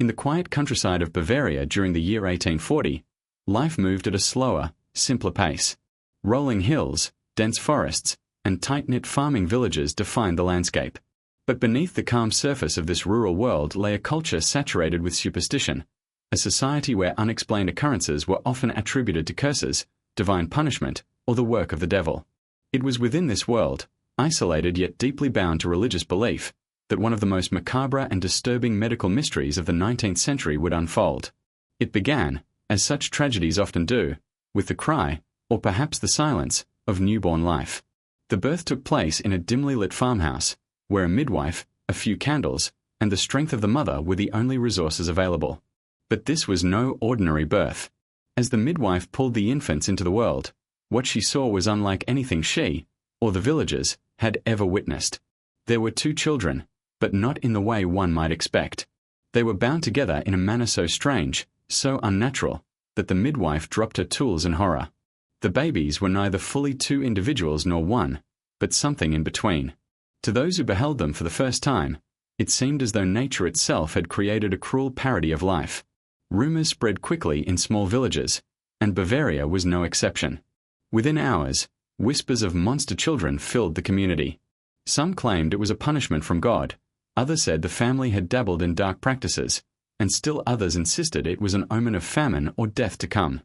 In the quiet countryside of Bavaria during the year 1840, life moved at a slower, simpler pace. Rolling hills, dense forests, and tight-knit farming villages defined the landscape. But beneath the calm surface of this rural world lay a culture saturated with superstition, a society where unexplained occurrences were often attributed to curses, divine punishment, or the work of the devil. It was within this world, isolated yet deeply bound to religious belief, that one of the most macabre and disturbing medical mysteries of the 19th century would unfold. It began, as such tragedies often do, with the cry, or perhaps the silence, of newborn life. The birth took place in a dimly lit farmhouse, where a midwife, a few candles, and the strength of the mother were the only resources available. But this was no ordinary birth. As the midwife pulled the infants into the world, what she saw was unlike anything she, or the villagers, had ever witnessed. There were two children, but not in the way one might expect. They were bound together in a manner so strange, so unnatural, that the midwife dropped her tools in horror. The babies were neither fully two individuals nor one, but something in between. To those who beheld them for the first time, it seemed as though nature itself had created a cruel parody of life. Rumors spread quickly in small villages, and Bavaria was no exception. Within hours, whispers of monster children filled the community. Some claimed it was a punishment from God, others said the family had dabbled in dark practices, and still others insisted it was an omen of famine or death to come.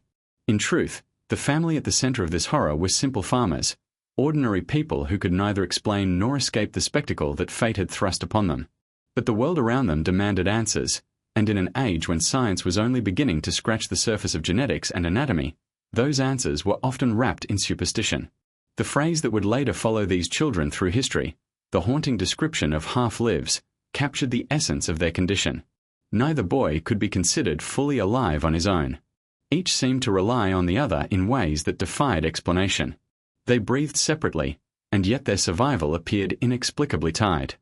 In truth, the family at the center of this horror were simple farmers, ordinary people who could neither explain nor escape the spectacle that fate had thrust upon them. But the world around them demanded answers, and in an age when science was only beginning to scratch the surface of genetics and anatomy, those answers were often wrapped in superstition. The phrase that would later follow these children through history, the haunting description of half-lives, captured the essence of their condition. Neither boy could be considered fully alive on his own. Each seemed to rely on the other in ways that defied explanation. They breathed separately, and yet their survival appeared inexplicably tied.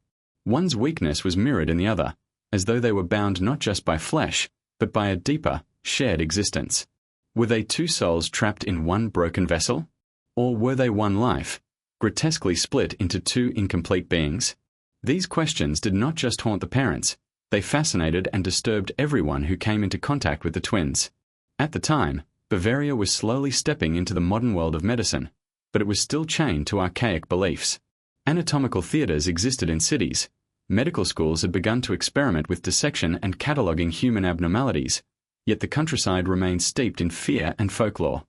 One's weakness was mirrored in the other, as though they were bound not just by flesh, but by a deeper, shared existence. Were they two souls trapped in one broken vessel? Or were they one life, grotesquely split into two incomplete beings? These questions did not just haunt the parents, they fascinated and disturbed everyone who came into contact with the twins. At the time, Bavaria was slowly stepping into the modern world of medicine, but it was still chained to archaic beliefs. Anatomical theaters existed in cities. Medical schools had begun to experiment with dissection and cataloguing human abnormalities, yet the countryside remained steeped in fear and folklore.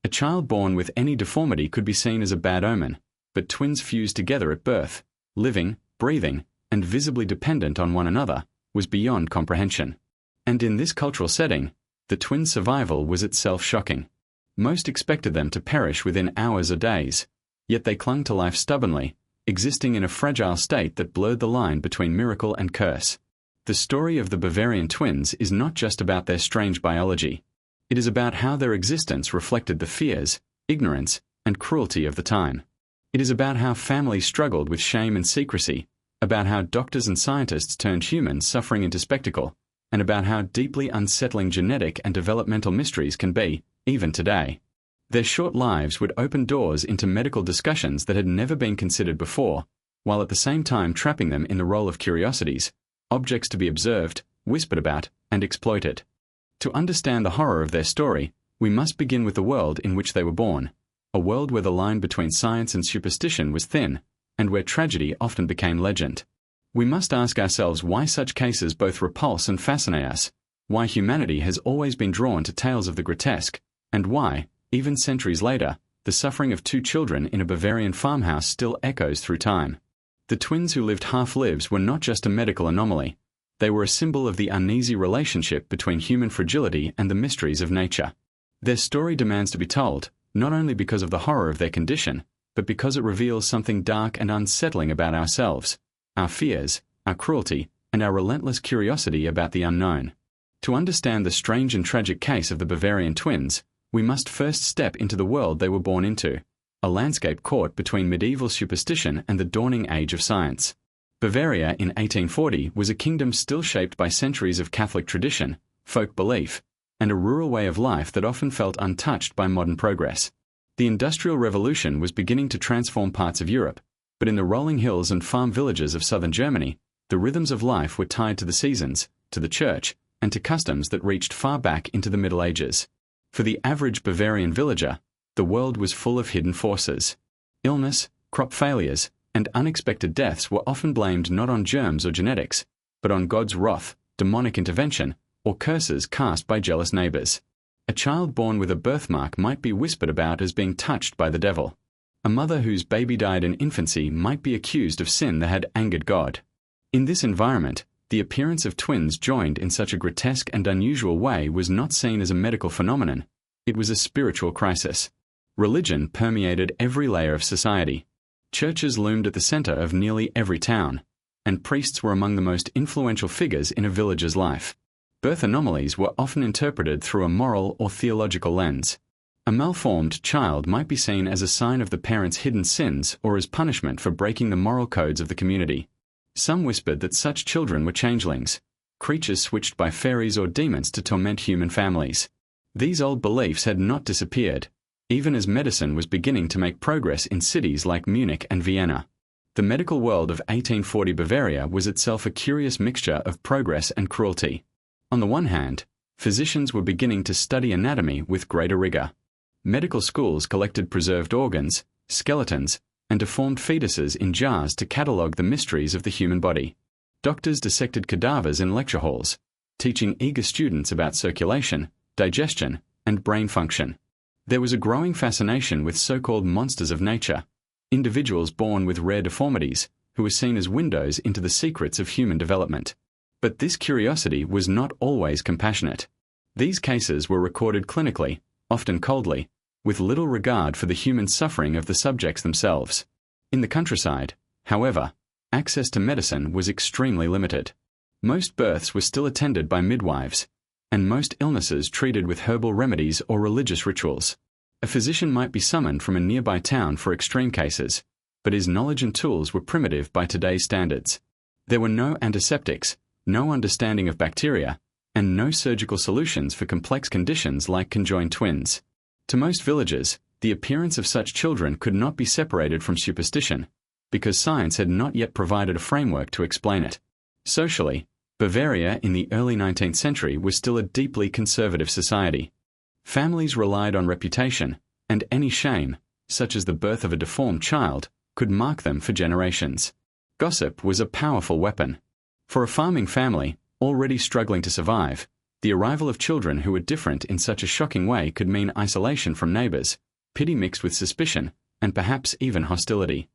A child born with any deformity could be seen as a bad omen, but twins fused together at birth, living, breathing, and visibly dependent on one another, was beyond comprehension. And in this cultural setting, the twins' survival was itself shocking. Most expected them to perish within hours or days, yet they clung to life stubbornly, existing in a fragile state that blurred the line between miracle and curse. The story of the Bavarian twins is not just about their strange biology. It is about how their existence reflected the fears, ignorance, and cruelty of the time. It is about how families struggled with shame and secrecy, about how doctors and scientists turned human suffering into spectacle, and about how deeply unsettling genetic and developmental mysteries can be, even today. Their short lives would open doors into medical discussions that had never been considered before, while at the same time trapping them in the role of curiosities, objects to be observed, whispered about, and exploited. To understand the horror of their story, we must begin with the world in which they were born, a world where the line between science and superstition was thin, and where tragedy often became legend. We must ask ourselves why such cases both repulse and fascinate us, why humanity has always been drawn to tales of the grotesque, and why, even centuries later, the suffering of two children in a Bavarian farmhouse still echoes through time. The twins who lived half-lives were not just a medical anomaly. They were a symbol of the uneasy relationship between human fragility and the mysteries of nature. Their story demands to be told, not only because of the horror of their condition, but because it reveals something dark and unsettling about ourselves, our fears, our cruelty, and our relentless curiosity about the unknown. To understand the strange and tragic case of the Bavarian twins, we must first step into the world they were born into, a landscape caught between medieval superstition and the dawning age of science. Bavaria in 1840 was a kingdom still shaped by centuries of Catholic tradition, folk belief, and a rural way of life that often felt untouched by modern progress. The Industrial Revolution was beginning to transform parts of Europe, but in the rolling hills and farm villages of southern Germany, the rhythms of life were tied to the seasons, to the church, and and to customs that reached far back into the Middle Ages. For the average Bavarian villager, the world was full of hidden forces. Illness, crop failures, and unexpected deaths were often blamed not on germs or genetics, but on God's wrath, demonic intervention, or curses cast by jealous neighbors. A child born with a birthmark might be whispered about as being touched by the devil. A mother whose baby died in infancy might be accused of sin that had angered God. In this environment, the appearance of twins joined in such a grotesque and unusual way was not seen as a medical phenomenon. It was a spiritual crisis. Religion permeated every layer of society. Churches loomed at the center of nearly every town, and priests were among the most influential figures in a village's life. Birth anomalies were often interpreted through a moral or theological lens. A malformed child might be seen as a sign of the parent's hidden sins or as punishment for breaking the moral codes of the community. Some whispered that such children were changelings, creatures switched by fairies or demons to torment human families. These old beliefs had not disappeared, even as medicine was beginning to make progress in cities like Munich and Vienna. The medical world of 1840 Bavaria was itself a curious mixture of progress and cruelty. On the one hand, physicians were beginning to study anatomy with greater rigor. Medical schools collected preserved organs, skeletons, and deformed fetuses in jars to catalogue the mysteries of the human body. Doctors dissected cadavers in lecture halls, teaching eager students about circulation, digestion, and brain function. There was a growing fascination with so-called monsters of nature, individuals born with rare deformities, who were seen as windows into the secrets of human development. But this curiosity was not always compassionate. These cases were recorded clinically, often coldly, with little regard for the human suffering of the subjects themselves. In the countryside, however, access to medicine was extremely limited. Most births were still attended by midwives, and most illnesses treated with herbal remedies or religious rituals. A physician might be summoned from a nearby town for extreme cases, but his knowledge and tools were primitive by today's standards. There were no antiseptics, no understanding of bacteria, and no surgical solutions for complex conditions like conjoined twins. To most villagers, the appearance of such children could not be separated from superstition, because science had not yet provided a framework to explain it. Socially, Bavaria in the early 19th century was still a deeply conservative society. Families relied on reputation, and any shame, such as the birth of a deformed child, could mark them for generations. Gossip was a powerful weapon. For a farming family, already struggling to survive, the arrival of children who were different in such a shocking way could mean isolation from neighbors, pity mixed with suspicion, and perhaps even hostility.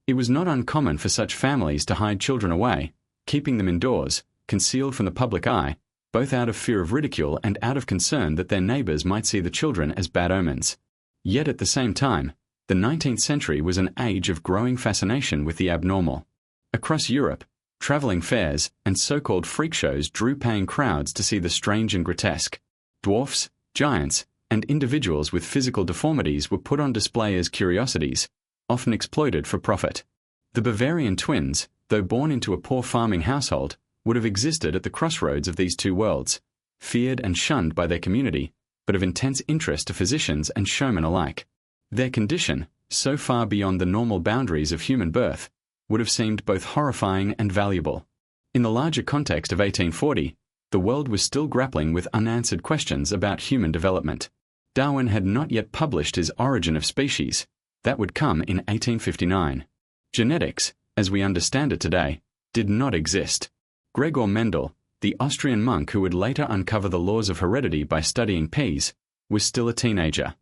It was not uncommon for such families to hide children away, keeping them indoors, concealed from the public eye, both out of fear of ridicule and out of concern that their neighbors might see the children as bad omens. Yet at the same time, the 19th century was an age of growing fascination with the abnormal. Across Europe, traveling fairs and so-called freak shows drew paying crowds to see the strange and grotesque. Dwarfs, giants, and individuals with physical deformities were put on display as curiosities, often exploited for profit. The Bavarian twins, though born into a poor farming household, would have existed at the crossroads of these two worlds, feared and shunned by their community, but of intense interest to physicians and showmen alike. Their condition, so far beyond the normal boundaries of human birth, would have seemed both horrifying and valuable. In the larger context of 1840, the world was still grappling with unanswered questions about human development. Darwin had not yet published his Origin of Species. That would come in 1859. Genetics, as we understand it today, did not exist. Gregor Mendel, the Austrian monk who would later uncover the laws of heredity by studying peas, was still a teenager.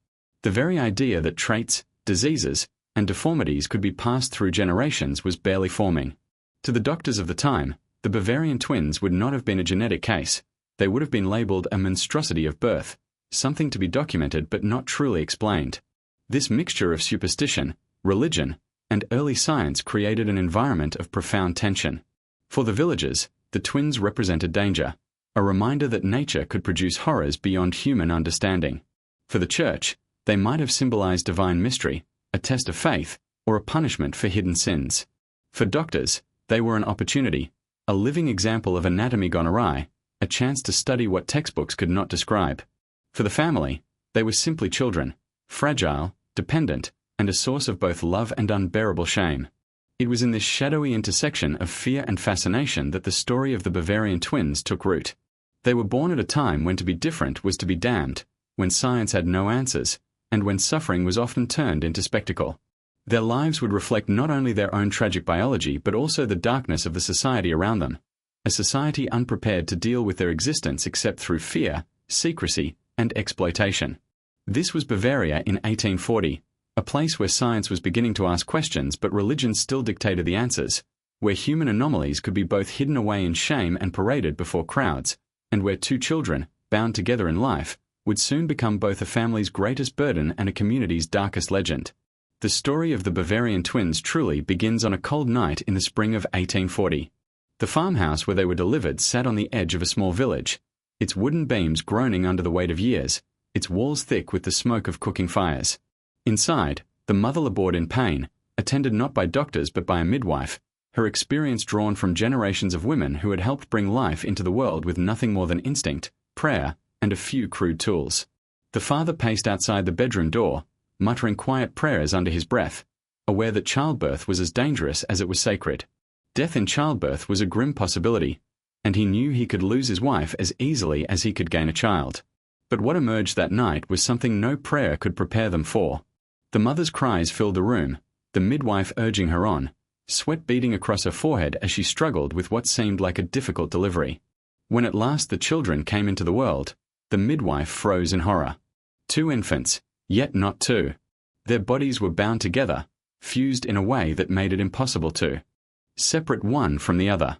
The very idea that traits, diseases, and deformities could be passed through generations was barely forming. To the doctors of the time, the Bavarian twins would not have been a genetic case. They would have been labeled a monstrosity of birth, something to be documented but not truly explained. This mixture of superstition, religion, and early science created an environment of profound tension. For the villagers, the twins represented danger, a reminder that nature could produce horrors beyond human understanding. For the church, they might have symbolized divine mystery, a test of faith, or a punishment for hidden sins. For doctors, they were an opportunity, a living example of anatomy gone awry, a chance to study what textbooks could not describe. For the family, they were simply children, fragile, dependent, and a source of both love and unbearable shame. It was in this shadowy intersection of fear and fascination that the story of the Bavarian twins took root. They were born at a time when to be different was to be damned, when science had no answers, and when suffering was often turned into spectacle. Their lives would reflect not only their own tragic biology but also the darkness of the society around them, a society unprepared to deal with their existence except through fear, secrecy, and exploitation. This was Bavaria in 1840, a place where science was beginning to ask questions but religion still dictated the answers, where human anomalies could be both hidden away in shame and paraded before crowds, and where two children, bound together in life, would soon become both a family's greatest burden and a community's darkest legend. The story of the Bavarian twins truly begins on a cold night in the spring of 1840. The farmhouse where they were delivered sat on the edge of a small village, its wooden beams groaning under the weight of years, its walls thick with the smoke of cooking fires. Inside, the mother labored in pain, attended not by doctors but by a midwife, her experience drawn from generations of women who had helped bring life into the world with nothing more than instinct, prayer, and a few crude tools. The father paced outside the bedroom door, muttering quiet prayers under his breath, aware that childbirth was as dangerous as it was sacred. Death in childbirth was a grim possibility, and he knew he could lose his wife as easily as he could gain a child. But what emerged that night was something no prayer could prepare them for. The mother's cries filled the room, the midwife urging her on, sweat beading across her forehead as she struggled with what seemed like a difficult delivery. When at last the children came into the world, the midwife froze in horror. 2 infants, yet not 2. Their bodies were bound together, fused in a way that made it impossible to separate one from the other.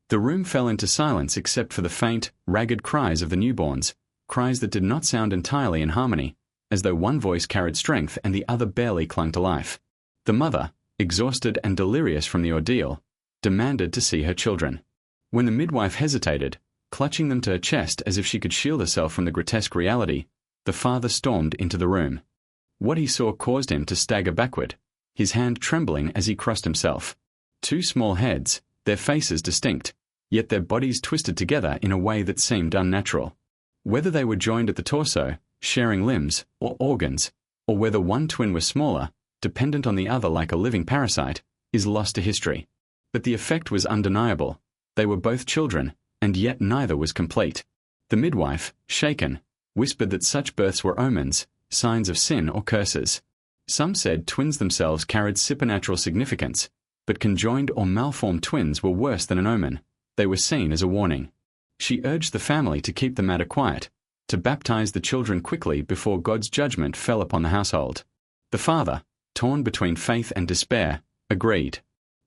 The room fell into silence except for the faint, ragged cries of the newborns, cries that did not sound entirely in harmony, as though one voice carried strength and the other barely clung to life. The mother, exhausted and delirious from the ordeal, demanded to see her children. When the midwife hesitated, clutching them to her chest as if she could shield herself from the grotesque reality, the father stormed into the room. What he saw caused him to stagger backward, his hand trembling as he crossed himself. 2 small heads, their faces distinct, yet their bodies twisted together in a way that seemed unnatural. Whether they were joined at the torso, sharing limbs or organs, or whether one twin was smaller, dependent on the other like a living parasite, is lost to history. But the effect was undeniable. They were both children, and yet neither was complete. The midwife, shaken, whispered that such births were omens, signs of sin or curses. Some said twins themselves carried supernatural significance, but conjoined or malformed twins were worse than an omen. They were seen as a warning. She urged the family to keep the matter quiet, to baptize the children quickly before God's judgment fell upon the household. The father, torn between faith and despair, agreed.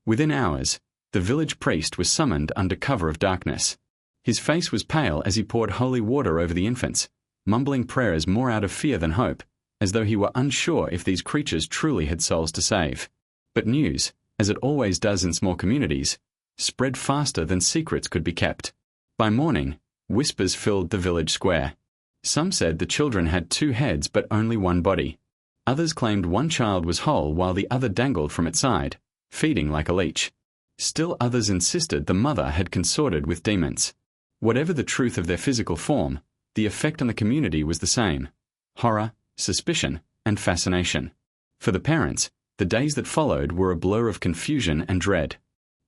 Within hours, the village priest was summoned under cover of darkness. His face was pale as he poured holy water over the infants, mumbling prayers more out of fear than hope, as though he were unsure if these creatures truly had souls to save. But news, as it always does in small communities, spread faster than secrets could be kept. By morning, whispers filled the village square. Some said the children had 2 heads but only 1 body. Others claimed one child was whole while the other dangled from its side, feeding like a leech. Still others insisted the mother had consorted with demons. Whatever the truth of their physical form, the effect on the community was the same: horror, suspicion, and fascination. For the parents, the days that followed were a blur of confusion and dread.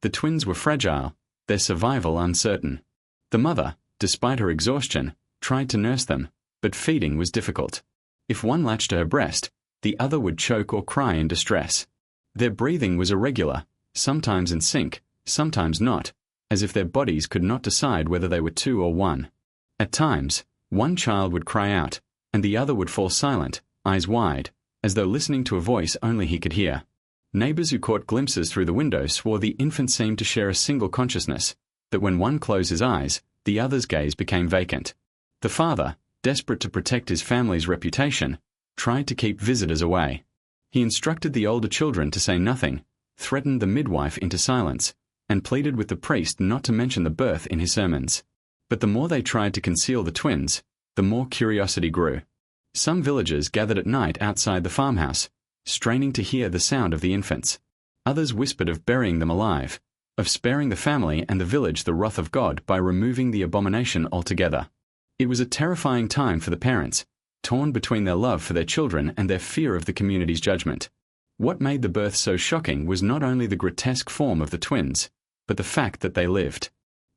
The twins were fragile, their survival uncertain. The mother, despite her exhaustion, tried to nurse them, but feeding was difficult. If one latched to her breast, the other would choke or cry in distress. Their breathing was irregular, sometimes in sync, sometimes not, as if their bodies could not decide whether they were 2 or 1. At times, one child would cry out, and the other would fall silent, eyes wide, as though listening to a voice only he could hear. Neighbors who caught glimpses through the window swore the infant seemed to share a single consciousness, that when one closed his eyes, the other's gaze became vacant. The father, desperate to protect his family's reputation, tried to keep visitors away. He instructed the older children to say nothing, threatened the midwife into silence, and pleaded with the priest not to mention the birth in his sermons. But the more they tried to conceal the twins, the more curiosity grew. Some villagers gathered at night outside the farmhouse, straining to hear the sound of the infants. Others whispered of burying them alive, of sparing the family and the village the wrath of God by removing the abomination altogether. It was a terrifying time for the parents, torn between their love for their children and their fear of the community's judgment. What made the birth so shocking was not only the grotesque form of the twins, but the fact that they lived.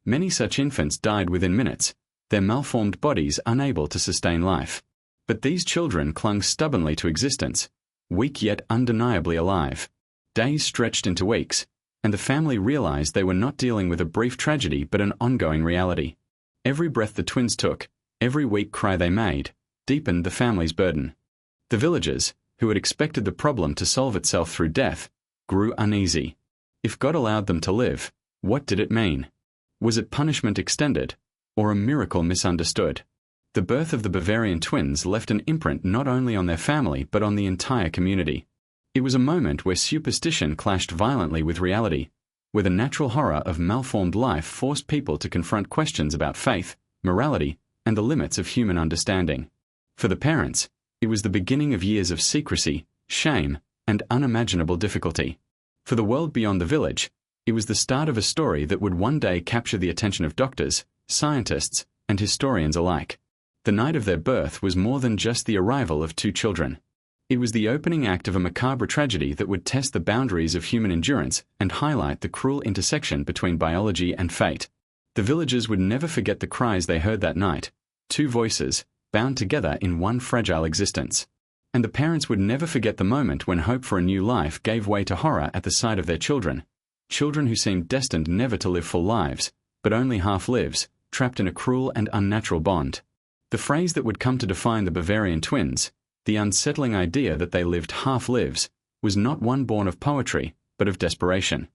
Many such infants died within minutes, their malformed bodies unable to sustain life. But these children clung stubbornly to existence, weak yet undeniably alive. Days stretched into weeks, and the family realized they were not dealing with a brief tragedy but an ongoing reality. Every breath the twins took, every weak cry they made, deepened the family's burden. The villagers, who had expected the problem to solve itself through death, grew uneasy. If God allowed them to live, what did it mean? Was it punishment extended, or a miracle misunderstood? The birth of the Bavarian twins left an imprint not only on their family but on the entire community. It was a moment where superstition clashed violently with reality, where the natural horror of malformed life forced people to confront questions about faith, morality, and the limits of human understanding. For the parents, it was the beginning of years of secrecy, shame, and unimaginable difficulty. For the world beyond the village, it was the start of a story that would one day capture the attention of doctors, scientists, and historians alike. The night of their birth was more than just the arrival of two children. It was the opening act of a macabre tragedy that would test the boundaries of human endurance and highlight the cruel intersection between biology and fate. The villagers would never forget the cries they heard that night, two voices, bound together in one fragile existence. And the parents would never forget the moment when hope for a new life gave way to horror at the sight of their children. Children who seemed destined never to live full lives, but only half-lives, trapped in a cruel and unnatural bond. The phrase that would come to define the Bavarian twins, the unsettling idea that they lived half-lives, was not one born of poetry, but of desperation.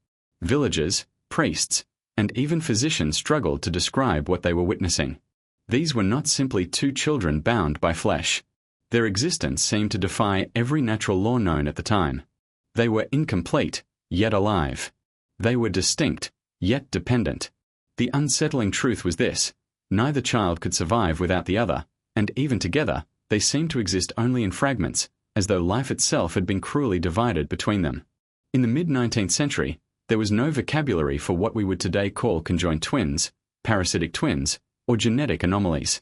Villagers, priests, and even physicians struggled to describe what they were witnessing. These were not simply two children bound by flesh. Their existence seemed to defy every natural law known at the time. They were incomplete, yet alive. They were distinct, yet dependent. The unsettling truth was this: neither child could survive without the other, and even together, they seemed to exist only in fragments, as though life itself had been cruelly divided between them. In the mid-19th century, there was no vocabulary for what we would today call conjoined twins, parasitic twins, or genetic anomalies.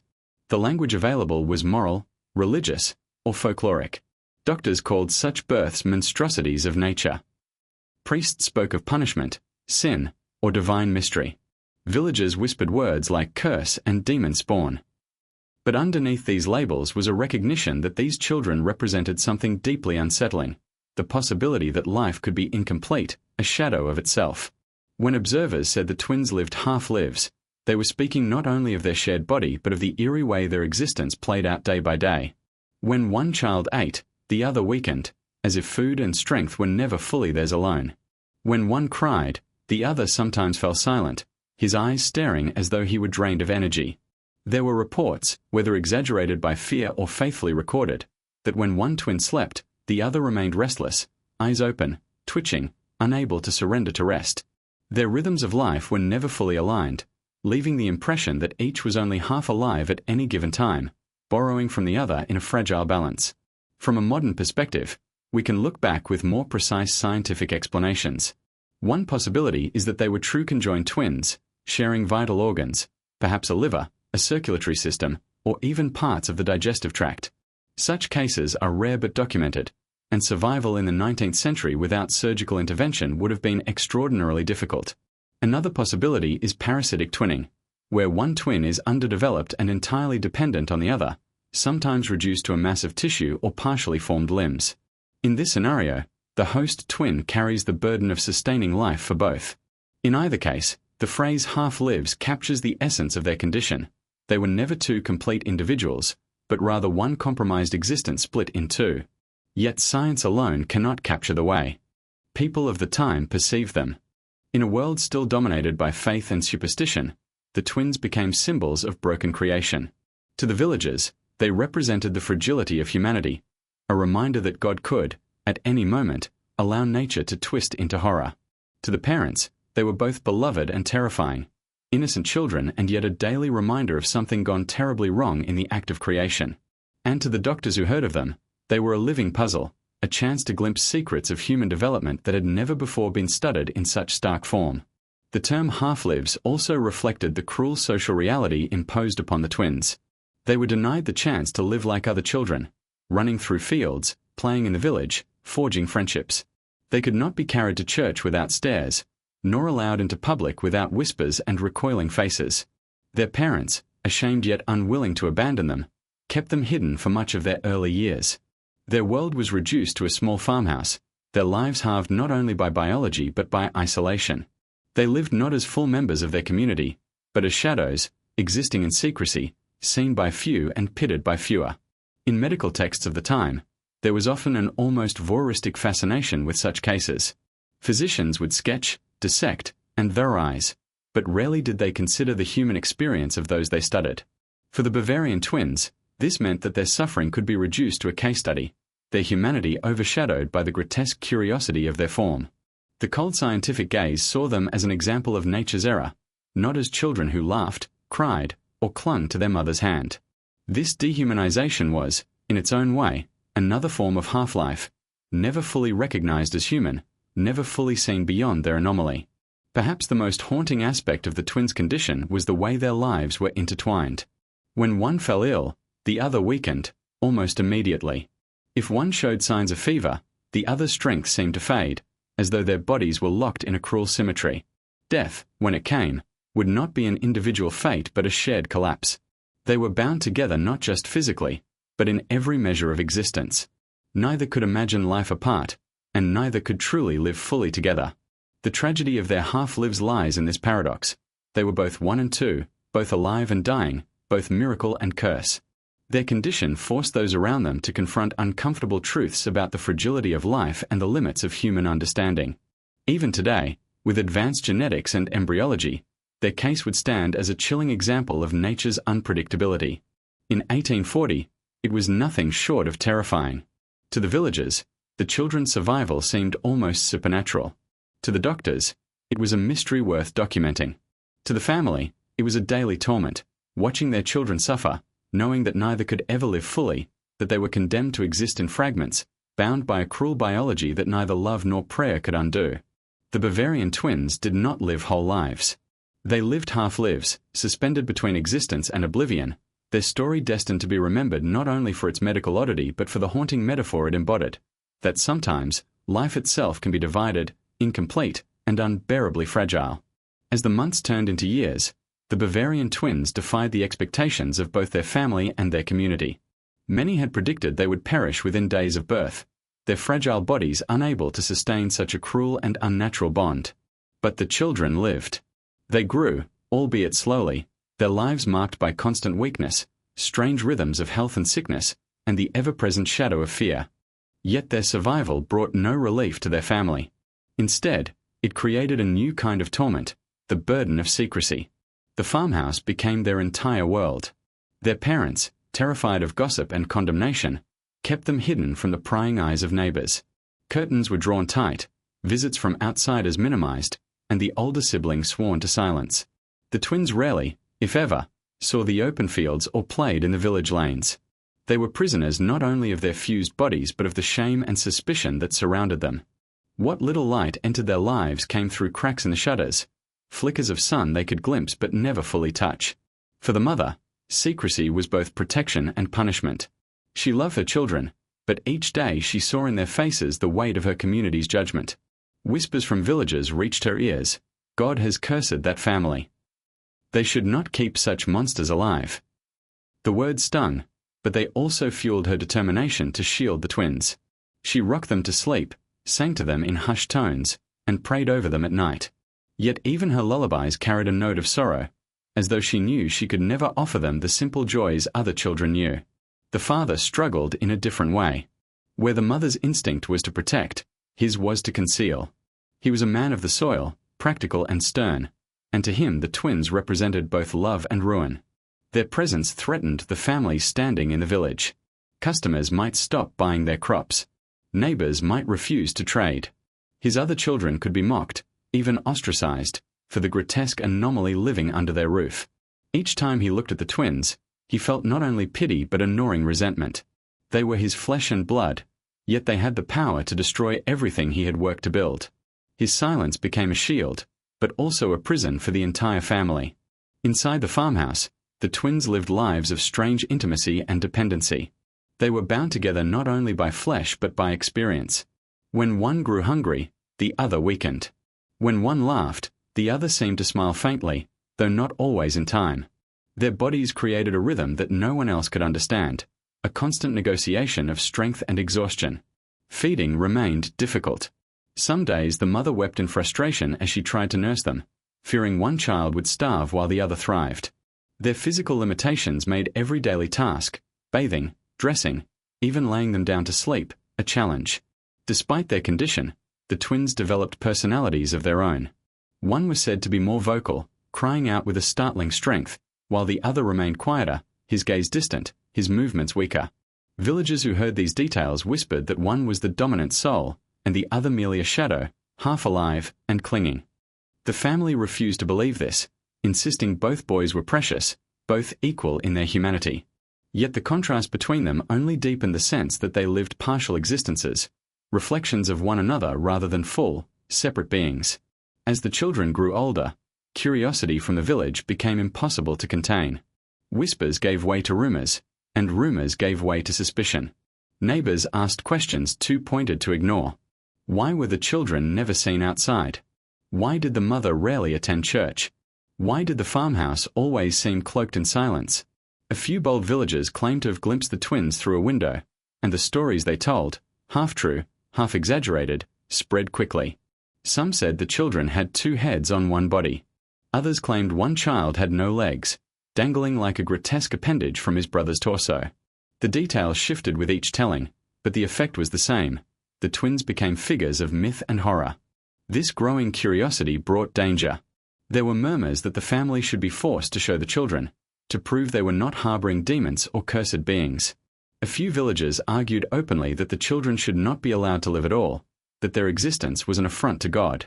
The language available was moral, religious, or folkloric. Doctors called such births monstrosities of nature. Priests spoke of punishment, sin, or divine mystery. Villagers whispered words like curse and demon spawn. But underneath these labels was a recognition that these children represented something deeply unsettling, the possibility that life could be incomplete, a shadow of itself. When observers said the twins lived half-lives, they were speaking not only of their shared body but of the eerie way their existence played out day by day. When one child ate, the other weakened, as if food and strength were never fully theirs alone. When one cried, the other sometimes fell silent, his eyes staring as though he were drained of energy. There were reports, whether exaggerated by fear or faithfully recorded, that when one twin slept, the other remained restless, eyes open, twitching, unable to surrender to rest. Their rhythms of life were never fully aligned, leaving the impression that each was only half alive at any given time, borrowing from the other in a fragile balance. From a modern perspective, we can look back with more precise scientific explanations. One possibility is that they were true conjoined twins, sharing vital organs, perhaps a liver, a circulatory system, or even parts of the digestive tract. Such cases are rare but documented, and survival in the 19th century without surgical intervention would have been extraordinarily difficult. Another possibility is parasitic twinning, where one twin is underdeveloped and entirely dependent on the other, sometimes reduced to a mass of tissue or partially formed limbs. In this scenario, the host twin carries the burden of sustaining life for both. In either case, the phrase half-lives captures the essence of their condition. They were never two complete individuals, but rather one compromised existence split in two. Yet science alone cannot capture the way people of the time perceived them. In a world still dominated by faith and superstition, the twins became symbols of broken creation. To the villagers, they represented the fragility of humanity, a reminder that God could, at any moment, allow nature to twist into horror. To the parents, they were both beloved and terrifying, innocent children and yet a daily reminder of something gone terribly wrong in the act of creation. And to the doctors who heard of them, they were a living puzzle, a chance to glimpse secrets of human development that had never before been studied in such stark form. The term half-lives also reflected the cruel social reality imposed upon the twins. They were denied the chance to live like other children, running through fields, playing in the village, forging friendships. They could not be carried to church without stairs, nor allowed into public without whispers and recoiling faces. Their parents, ashamed yet unwilling to abandon them, kept them hidden for much of their early years. Their world was reduced to a small farmhouse, their lives halved not only by biology but by isolation. They lived not as full members of their community, but as shadows, existing in secrecy, seen by few and pitied by fewer. In medical texts of the time, there was often an almost voyeuristic fascination with such cases. Physicians would sketch, dissect, and theorize, but rarely did they consider the human experience of those they studied. For the Bavarian twins, this meant that their suffering could be reduced to a case study, their humanity overshadowed by the grotesque curiosity of their form. The cold scientific gaze saw them as an example of nature's error, not as children who laughed, cried, or clung to their mother's hand. This dehumanization was, in its own way, another form of half-life, never fully recognized as human, never fully seen beyond their anomaly. Perhaps the most haunting aspect of the twins' condition was the way their lives were intertwined. When one fell ill, the other weakened, almost immediately. If one showed signs of fever, the other's strength seemed to fade, as though their bodies were locked in a cruel symmetry. Death, when it came, would not be an individual fate but a shared collapse. They were bound together not just physically, but in every measure of existence. Neither could imagine life apart, and neither could truly live fully together. The tragedy of their half-lives lies in this paradox. They were both one and two, both alive and dying, both miracle and curse. Their condition forced those around them to confront uncomfortable truths about the fragility of life and the limits of human understanding. Even today, with advanced genetics and embryology, their case would stand as a chilling example of nature's unpredictability. In 1840, it was nothing short of terrifying. To the villagers, the children's survival seemed almost supernatural. To the doctors, it was a mystery worth documenting. To the family, it was a daily torment, watching their children suffer, knowing that neither could ever live fully, that they were condemned to exist in fragments, bound by a cruel biology that neither love nor prayer could undo. The Bavarian twins did not live whole lives. They lived half-lives, suspended between existence and oblivion, their story destined to be remembered not only for its medical oddity but for the haunting metaphor it embodied, that sometimes life itself can be divided, incomplete, and unbearably fragile. As the months turned into years, the Bavarian twins defied the expectations of both their family and their community. Many had predicted they would perish within days of birth, their fragile bodies unable to sustain such a cruel and unnatural bond. But the children lived. They grew, albeit slowly, their lives marked by constant weakness, strange rhythms of health and sickness, and the ever-present shadow of fear. Yet their survival brought no relief to their family. Instead, it created a new kind of torment, the burden of secrecy. The farmhouse became their entire world. Their parents, terrified of gossip and condemnation, kept them hidden from the prying eyes of neighbors. Curtains were drawn tight, visits from outsiders minimized, and the older siblings sworn to silence. The twins rarely, if ever, saw the open fields or played in the village lanes. They were prisoners not only of their fused bodies but of the shame and suspicion that surrounded them. What little light entered their lives came through cracks in the shutters, flickers of sun they could glimpse but never fully touch. For the mother, secrecy was both protection and punishment. She loved her children, but each day she saw in their faces the weight of her community's judgment. Whispers from villagers reached her ears. God has cursed that family. They should not keep such monsters alive. The words stung, but they also fueled her determination to shield the twins. She rocked them to sleep, sang to them in hushed tones, and prayed over them at night. Yet even her lullabies carried a note of sorrow, as though she knew she could never offer them the simple joys other children knew. The father struggled in a different way. Where the mother's instinct was to protect, his was to conceal. He was a man of the soil, practical and stern, and to him the twins represented both love and ruin. Their presence threatened the family's standing in the village. Customers might stop buying their crops. Neighbors might refuse to trade. His other children could be mocked, even ostracized, for the grotesque anomaly living under their roof. Each time he looked at the twins, he felt not only pity but a gnawing resentment. They were his flesh and blood, yet they had the power to destroy everything he had worked to build. His silence became a shield, but also a prison for the entire family. Inside the farmhouse, the twins lived lives of strange intimacy and dependency. They were bound together not only by flesh but by experience. When one grew hungry, the other weakened. When one laughed, the other seemed to smile faintly, though not always in time. Their bodies created a rhythm that no one else could understand, a constant negotiation of strength and exhaustion. Feeding remained difficult. Some days the mother wept in frustration as she tried to nurse them, fearing one child would starve while the other thrived. Their physical limitations made every daily task, bathing, dressing, even laying them down to sleep, a challenge. Despite their condition, the twins developed personalities of their own. One was said to be more vocal, crying out with a startling strength, while the other remained quieter, his gaze distant, his movements weaker. Villagers who heard these details whispered that one was the dominant soul, and the other merely a shadow, half alive and clinging. The family refused to believe this, insisting both boys were precious, both equal in their humanity. Yet the contrast between them only deepened the sense that they lived partial existences, reflections of one another rather than full, separate beings. As the children grew older, curiosity from the village became impossible to contain. Whispers gave way to rumors, and rumors gave way to suspicion. Neighbors asked questions too pointed to ignore. Why were the children never seen outside? Why did the mother rarely attend church? Why did the farmhouse always seem cloaked in silence? A few bold villagers claimed to have glimpsed the twins through a window, and the stories they told, half true, half exaggerated, spread quickly. Some said the children had two heads on one body. Others claimed one child had no legs, dangling like a grotesque appendage from his brother's torso. The details shifted with each telling, but the effect was the same. The twins became figures of myth and horror. This growing curiosity brought danger. There were murmurs that the family should be forced to show the children, to prove they were not harboring demons or cursed beings. A few villagers argued openly that the children should not be allowed to live at all, that their existence was an affront to God.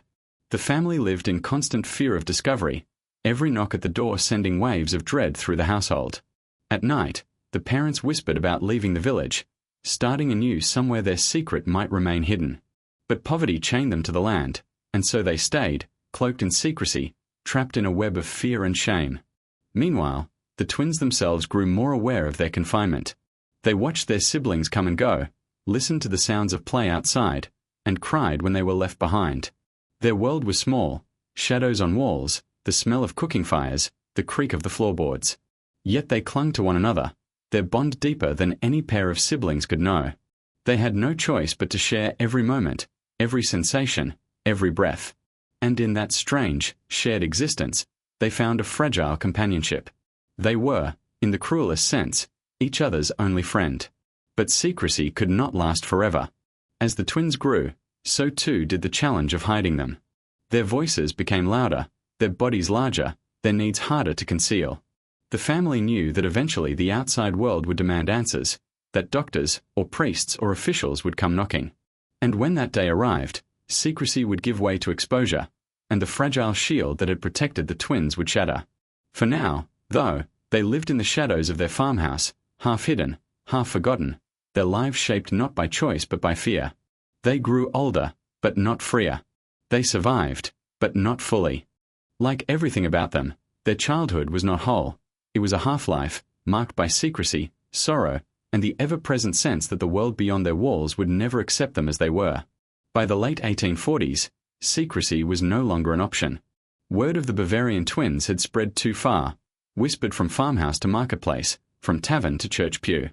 The family lived in constant fear of discovery, every knock at the door sending waves of dread through the household. At night, the parents whispered about leaving the village, starting anew somewhere their secret might remain hidden. But poverty chained them to the land, and so they stayed, cloaked in secrecy, trapped in a web of fear and shame. Meanwhile, the twins themselves grew more aware of their confinement. They watched their siblings come and go, listened to the sounds of play outside, and cried when they were left behind. Their world was small, shadows on walls, the smell of cooking fires, the creak of the floorboards. Yet they clung to one another, their bond deeper than any pair of siblings could know. They had no choice but to share every moment, every sensation, every breath. And in that strange, shared existence, they found a fragile companionship. They were, in the cruelest sense, each other's only friend. But secrecy could not last forever. As the twins grew, so too did the challenge of hiding them. Their voices became louder, their bodies larger, their needs harder to conceal. The family knew that eventually the outside world would demand answers, that doctors, or priests, or officials would come knocking. And when that day arrived, secrecy would give way to exposure, and the fragile shield that had protected the twins would shatter. For now, though, they lived in the shadows of their farmhouse, half hidden, half forgotten, their lives shaped not by choice but by fear. They grew older, but not freer. They survived, but not fully. Like everything about them, their childhood was not whole. It was a half-life, marked by secrecy, sorrow, and the ever-present sense that the world beyond their walls would never accept them as they were. By the late 1840s, secrecy was no longer an option. Word of the Bavarian twins had spread too far, whispered from farmhouse to marketplace, from tavern to church pew.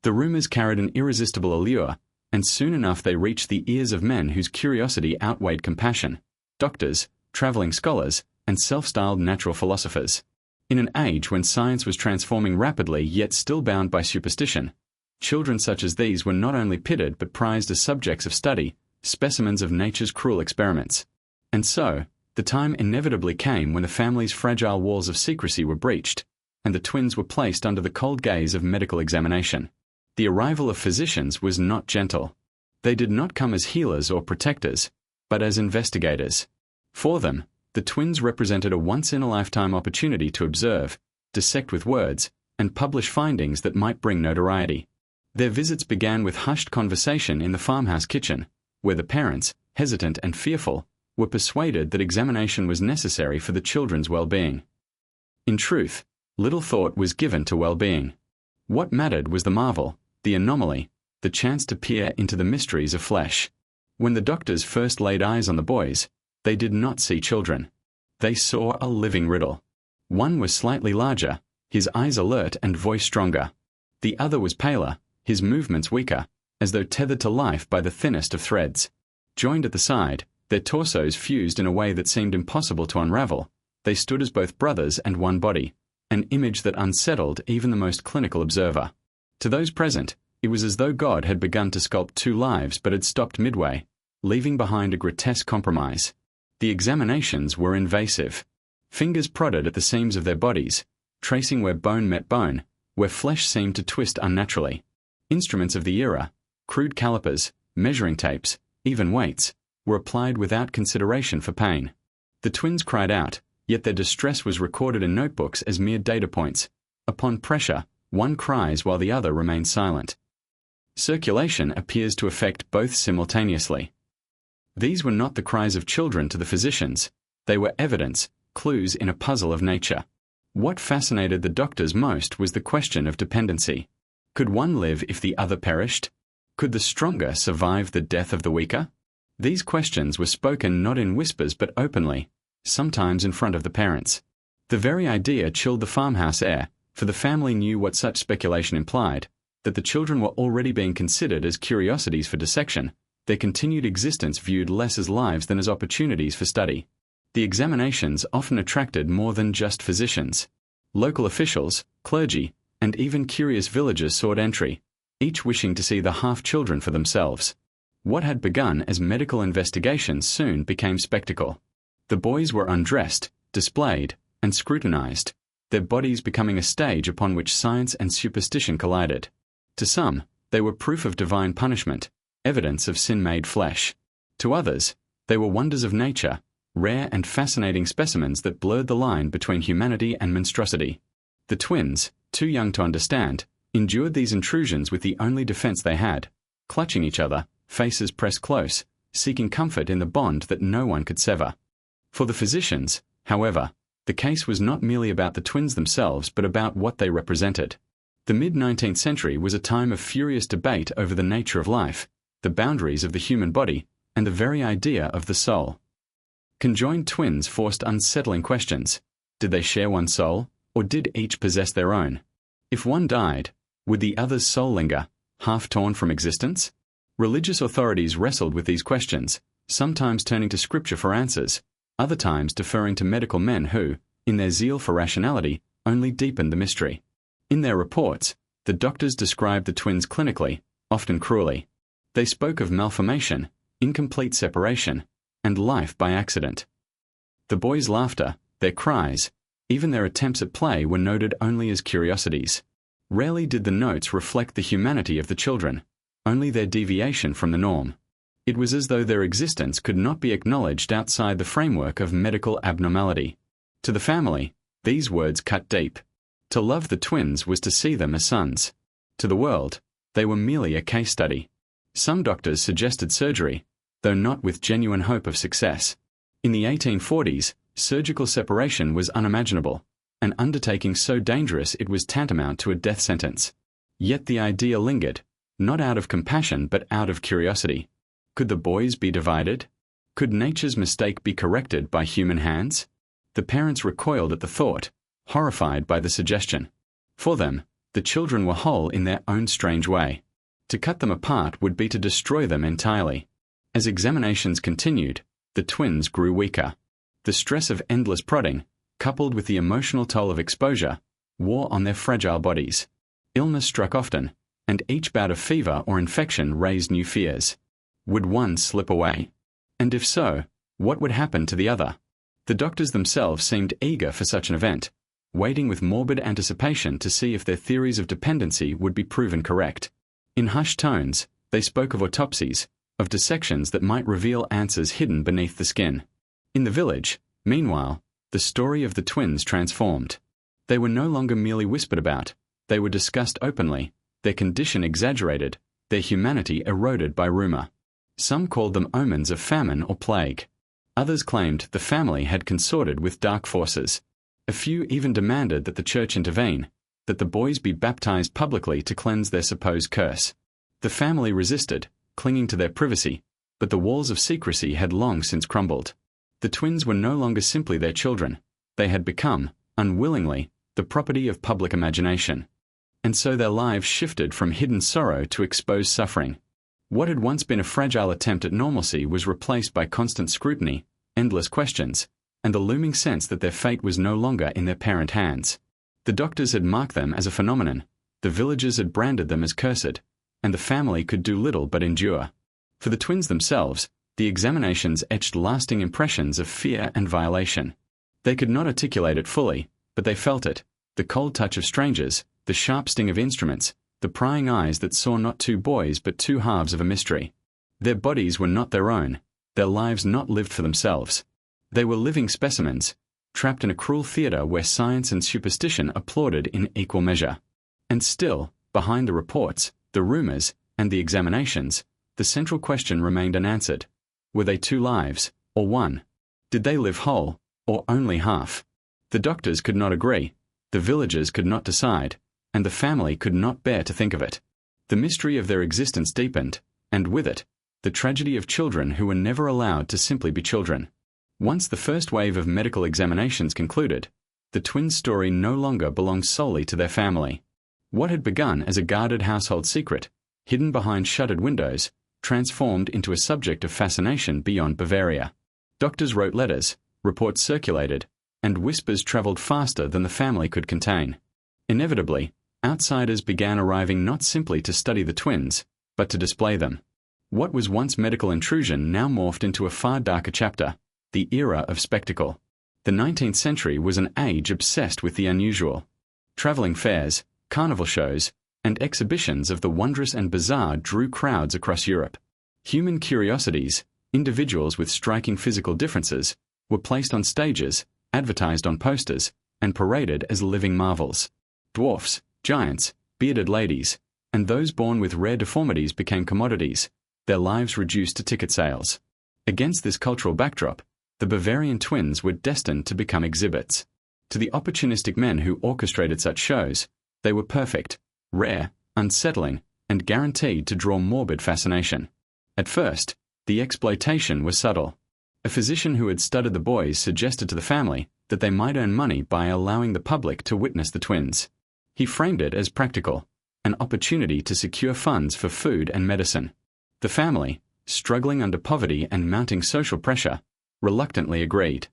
The rumors carried an irresistible allure, and soon enough they reached the ears of men whose curiosity outweighed compassion, doctors, traveling scholars, and self-styled natural philosophers. In an age when science was transforming rapidly yet still bound by superstition, children such as these were not only pitied but prized as subjects of study, specimens of nature's cruel experiments. And so, the time inevitably came when the family's fragile walls of secrecy were breached, and the twins were placed under the cold gaze of medical examination. The arrival of physicians was not gentle. They did not come as healers or protectors, but as investigators. For them, the twins represented a once-in-a-lifetime opportunity to observe, dissect with words, and publish findings that might bring notoriety. Their visits began with hushed conversation in the farmhouse kitchen, where the parents, hesitant and fearful, were persuaded that examination was necessary for the children's well-being. In truth, little thought was given to well-being. What mattered was the marvel, the anomaly, the chance to peer into the mysteries of flesh. When the doctors first laid eyes on the boys, they did not see children. They saw a living riddle. One was slightly larger, his eyes alert and voice stronger. The other was paler, his movements weaker, as though tethered to life by the thinnest of threads. Joined at the side, their torsos fused in a way that seemed impossible to unravel, they stood as both brothers and one body, an image that unsettled even the most clinical observer. To those present, it was as though God had begun to sculpt two lives but had stopped midway, leaving behind a grotesque compromise. The examinations were invasive. Fingers prodded at the seams of their bodies, tracing where bone met bone, where flesh seemed to twist unnaturally. Instruments of the era, crude calipers, measuring tapes, even weights, were applied without consideration for pain. The twins cried out, yet their distress was recorded in notebooks as mere data points. Upon pressure, one cries while the other remains silent. Circulation appears to affect both simultaneously. These were not the cries of children to the physicians. They were evidence, clues in a puzzle of nature. What fascinated the doctors most was the question of dependency. Could one live if the other perished? Could the stronger survive the death of the weaker? These questions were spoken not in whispers but openly, sometimes in front of the parents. The very idea chilled the farmhouse air, for the family knew what such speculation implied, that the children were already being considered as curiosities for dissection, their continued existence viewed less as lives than as opportunities for study. The examinations often attracted more than just physicians. Local officials, clergy, and even curious villagers sought entry, each wishing to see the half-children for themselves. What had begun as medical investigations soon became spectacle. The boys were undressed, displayed, and scrutinized, their bodies becoming a stage upon which science and superstition collided. To some, they were proof of divine punishment, evidence of sin-made flesh. To others, they were wonders of nature, rare and fascinating specimens that blurred the line between humanity and monstrosity. The twins, too young to understand, endured these intrusions with the only defense they had, clutching each other, faces pressed close, seeking comfort in the bond that no one could sever. For the physicians, however, the case was not merely about the twins themselves but about what they represented. The mid-19th century was a time of furious debate over the nature of life, the boundaries of the human body, and the very idea of the soul. Conjoined twins forced unsettling questions. Did they share one soul, or did each possess their own? If one died, would the other's soul linger, half torn from existence? Religious authorities wrestled with these questions, sometimes turning to scripture for answers, other times deferring to medical men who, in their zeal for rationality, only deepened the mystery. In their reports, the doctors described the twins clinically, often cruelly. They spoke of malformation, incomplete separation, and life by accident. The boys' laughter, their cries, even their attempts at play were noted only as curiosities. Rarely did the notes reflect the humanity of the children, only their deviation from the norm. It was as though their existence could not be acknowledged outside the framework of medical abnormality. To the family, these words cut deep. To love the twins was to see them as sons. To the world, they were merely a case study. Some doctors suggested surgery, though not with genuine hope of success. In the 1840s, surgical separation was unimaginable, an undertaking so dangerous it was tantamount to a death sentence. Yet the idea lingered, not out of compassion but out of curiosity. Could the boys be divided? Could nature's mistake be corrected by human hands? The parents recoiled at the thought, horrified by the suggestion. For them, the children were whole in their own strange way. To cut them apart would be to destroy them entirely. As examinations continued, the twins grew weaker. The stress of endless prodding, coupled with the emotional toll of exposure, wore on their fragile bodies. Illness struck often, and each bout of fever or infection raised new fears. Would one slip away? And if so, what would happen to the other? The doctors themselves seemed eager for such an event, waiting with morbid anticipation to see if their theories of dependency would be proven correct. In hushed tones, they spoke of autopsies, of dissections that might reveal answers hidden beneath the skin. In the village, meanwhile, the story of the twins transformed. They were no longer merely whispered about, they were discussed openly, their condition exaggerated, their humanity eroded by rumor. Some called them omens of famine or plague. Others claimed the family had consorted with dark forces. A few even demanded that the church intervene, that the boys be baptized publicly to cleanse their supposed curse. The family resisted, clinging to their privacy, but the walls of secrecy had long since crumbled. The twins were no longer simply their children. They had become, unwillingly, the property of public imagination. And so their lives shifted from hidden sorrow to exposed suffering. What had once been a fragile attempt at normalcy was replaced by constant scrutiny, endless questions, and the looming sense that their fate was no longer in their parent hands. The doctors had marked them as a phenomenon, the villagers had branded them as cursed, and the family could do little but endure. For the twins themselves, the examinations etched lasting impressions of fear and violation. They could not articulate it fully, but they felt it, the cold touch of strangers, the sharp sting of instruments, the prying eyes that saw not two boys but two halves of a mystery. Their bodies were not their own, their lives not lived for themselves. They were living specimens, trapped in a cruel theatre where science and superstition applauded in equal measure. And still, behind the reports, the rumours, and the examinations, the central question remained unanswered. Were they two lives, or one? Did they live whole, or only half? The doctors could not agree, the villagers could not decide, and the family could not bear to think of it. The mystery of their existence deepened, and with it, the tragedy of children who were never allowed to simply be children. Once the first wave of medical examinations concluded, the twins' story no longer belonged solely to their family. What had begun as a guarded household secret, hidden behind shuttered windows, transformed into a subject of fascination beyond Bavaria. Doctors wrote letters, reports circulated, and whispers travelled faster than the family could contain. Inevitably, outsiders began arriving not simply to study the twins, but to display them. What was once medical intrusion now morphed into a far darker chapter, the era of spectacle. The 19th century was an age obsessed with the unusual. Travelling fairs, carnival shows, and exhibitions of the wondrous and bizarre drew crowds across Europe. Human curiosities, individuals with striking physical differences, were placed on stages, advertised on posters, and paraded as living marvels. Dwarfs, giants, bearded ladies, and those born with rare deformities became commodities, their lives reduced to ticket sales. Against this cultural backdrop, the Bavarian twins were destined to become exhibits. To the opportunistic men who orchestrated such shows, they were perfect, rare, unsettling, and guaranteed to draw morbid fascination. At first, the exploitation was subtle. A physician who had studied the boys suggested to the family that they might earn money by allowing the public to witness the twins. He framed it as practical, an opportunity to secure funds for food and medicine. The family, struggling under poverty and mounting social pressure, reluctantly agreed.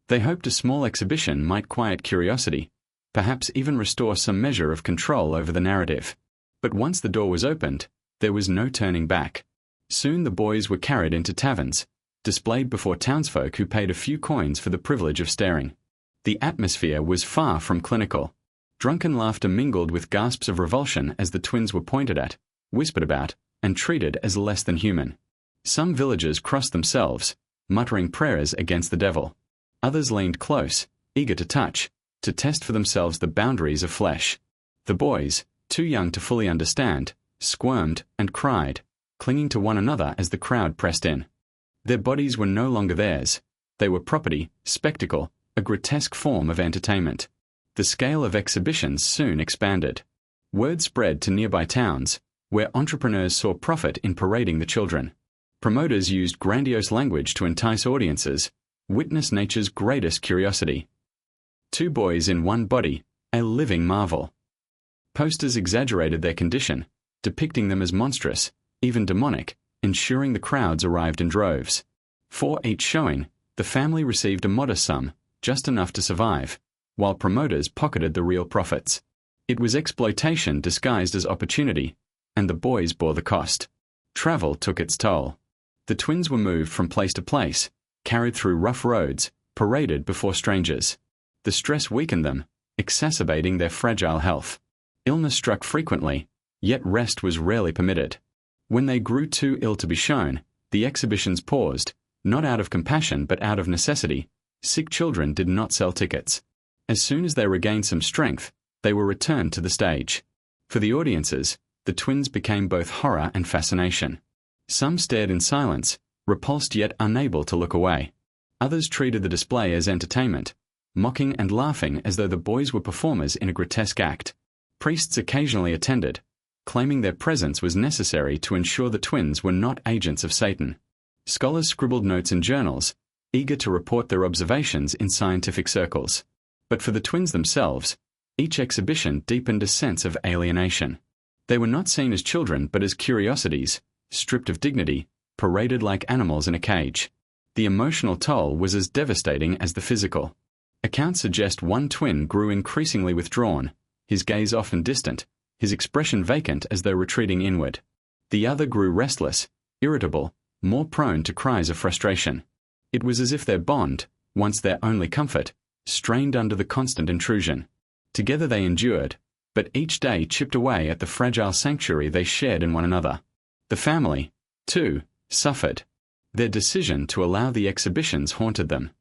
They hoped a small exhibition might quiet curiosity, perhaps even restore some measure of control over the narrative. But once the door was opened, there was no turning back. Soon the boys were carried into taverns, displayed before townsfolk who paid a few coins for the privilege of staring. The atmosphere was far from clinical. Drunken laughter mingled with gasps of revulsion as the twins were pointed at, whispered about, and treated as less than human. Some villagers crossed themselves, muttering prayers against the devil. Others leaned close, eager to touch, to test for themselves the boundaries of flesh. The boys, too young to fully understand, squirmed and cried, clinging to one another as the crowd pressed in. Their bodies were no longer theirs. They were property, spectacle, a grotesque form of entertainment. The scale of exhibitions soon expanded. Word spread to nearby towns, where entrepreneurs saw profit in parading the children. Promoters used grandiose language to entice audiences, witness nature's greatest curiosity. Two boys in one body, a living marvel. Posters exaggerated their condition, depicting them as monstrous, even demonic, ensuring the crowds arrived in droves. For each showing, the family received a modest sum, just enough to survive, while promoters pocketed the real profits. It was exploitation disguised as opportunity, and the boys bore the cost. Travel took its toll. The twins were moved from place to place, carried through rough roads, paraded before strangers. The stress weakened them, exacerbating their fragile health. Illness struck frequently, yet rest was rarely permitted. When they grew too ill to be shown, the exhibitions paused, not out of compassion but out of necessity. Sick children did not sell tickets. As soon as they regained some strength, they were returned to the stage. For the audiences, the twins became both horror and fascination. Some stared in silence, repulsed yet unable to look away. Others treated the display as entertainment, mocking and laughing as though the boys were performers in a grotesque act. Priests occasionally attended, claiming their presence was necessary to ensure the twins were not agents of Satan. Scholars scribbled notes in journals, eager to report their observations in scientific circles. But for the twins themselves, Each exhibition deepened a sense of alienation. They were not seen as children but as curiosities, stripped of dignity, paraded like animals in a cage. The emotional toll was as devastating as the physical. Accounts suggest one twin grew increasingly withdrawn, his gaze often distant, his expression vacant as though retreating inward. The other grew restless, irritable, more prone to cries of frustration. It was as if their bond, once their only comfort, strained under the constant intrusion. Together they endured, but each day chipped away at the fragile sanctuary they shared in one another. The family, too, suffered. Their decision to allow the exhibitions haunted them.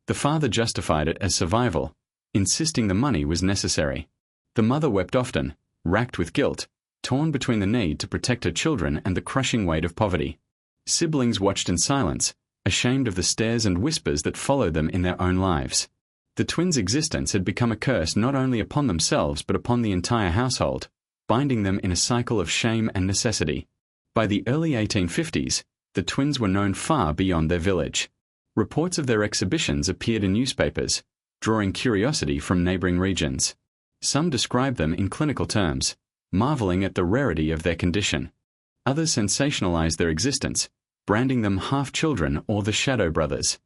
The father justified it as survival, insisting the money was necessary. The mother wept often, racked with guilt, torn between the need to protect her children and the crushing weight of poverty. Siblings watched in silence, ashamed of the stares and whispers that followed them in their own lives. The twins' existence had become a curse not only upon themselves but upon the entire household, binding them in a cycle of shame and necessity. By the early 1850s, the twins were known far beyond their village. Reports of their exhibitions appeared in newspapers, drawing curiosity from neighboring regions. Some described them in clinical terms, marveling at the rarity of their condition. Others sensationalized their existence, branding them half-children or the shadow brothers.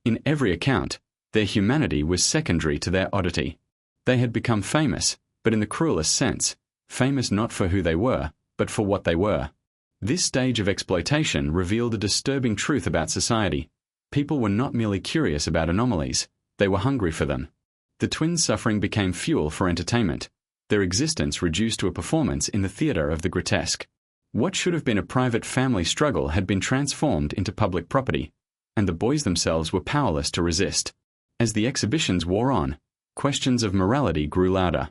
In every account, their humanity was secondary to their oddity. They had become famous, but in the cruelest sense, famous not for who they were, but for what they were. This stage of exploitation revealed a disturbing truth about society. People were not merely curious about anomalies, they were hungry for them. The twins' suffering became fuel for entertainment, their existence reduced to a performance in the theatre of the grotesque. What should have been a private family struggle had been transformed into public property, and the boys themselves were powerless to resist. As the exhibitions wore on, questions of morality grew louder.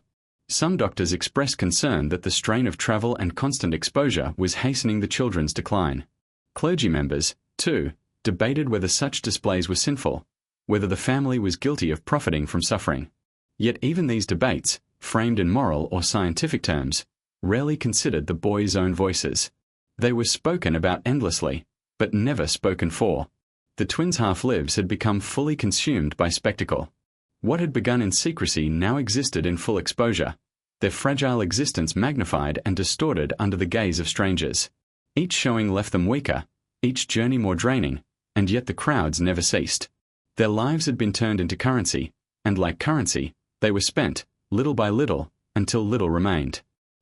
Some doctors expressed concern that the strain of travel and constant exposure was hastening the children's decline. Clergy members, too, debated whether such displays were sinful, whether the family was guilty of profiting from suffering. Yet even these debates, framed in moral or scientific terms, rarely considered the boys' own voices. They were spoken about endlessly, but never spoken for. The twins' half-lives had become fully consumed by spectacle. What had begun in secrecy now existed in full exposure, their fragile existence magnified and distorted under the gaze of strangers. Each showing left them weaker, each journey more draining, and yet the crowds never ceased. Their lives had been turned into currency, and like currency, they were spent, little by little, until little remained.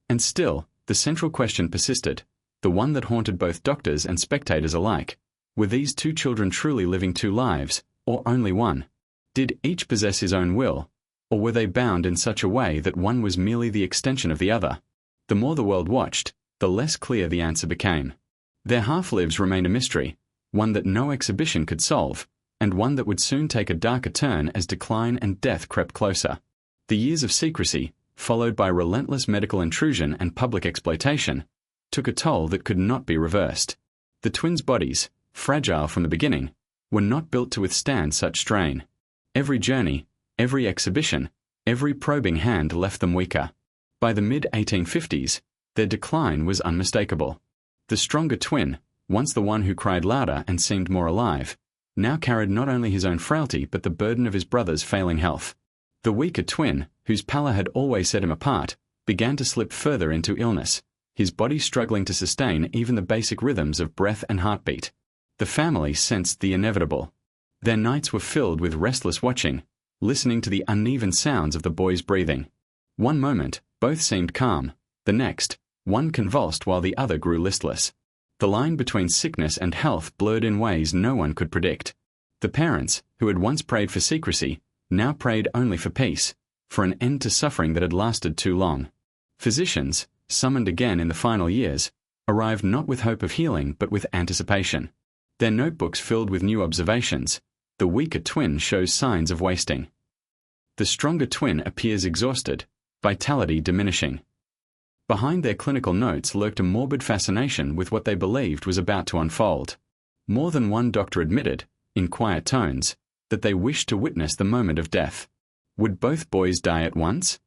And still, the central question persisted, the one that haunted both doctors and spectators alike. Were these two children truly living two lives, or only one? Did each possess his own will, or were they bound in such a way that one was merely the extension of the other? The more the world watched, the less clear the answer became. Their half-lives remained a mystery, one that no exhibition could solve, and one that would soon take a darker turn as decline and death crept closer. The years of secrecy, followed by relentless medical intrusion and public exploitation, took a toll that could not be reversed. The twins' bodies, fragile from the beginning, were not built to withstand such strain. Every journey, every exhibition, every probing hand left them weaker. By the mid-1850s, their decline was unmistakable. The stronger twin, once the one who cried louder and seemed more alive, now carried not only his own frailty but the burden of his brother's failing health. The weaker twin, whose pallor had always set him apart, began to slip further into illness, his body struggling to sustain even the basic rhythms of breath and heartbeat. The family sensed the inevitable. Their nights were filled with restless watching, listening to the uneven sounds of the boy's breathing. One moment, both seemed calm, the next, one convulsed while the other grew listless. The line between sickness and health blurred in ways no one could predict. The parents, who had once prayed for secrecy, now prayed only for peace, for an end to suffering that had lasted too long. Physicians, summoned again in the final years, arrived not with hope of healing but with anticipation. Their notebooks filled with new observations, the weaker twin shows signs of wasting. The stronger twin appears exhausted, vitality diminishing. Behind their clinical notes lurked a morbid fascination with what they believed was about to unfold. More than one doctor admitted, in quiet tones, that they wished to witness the moment of death. Would both boys die at once?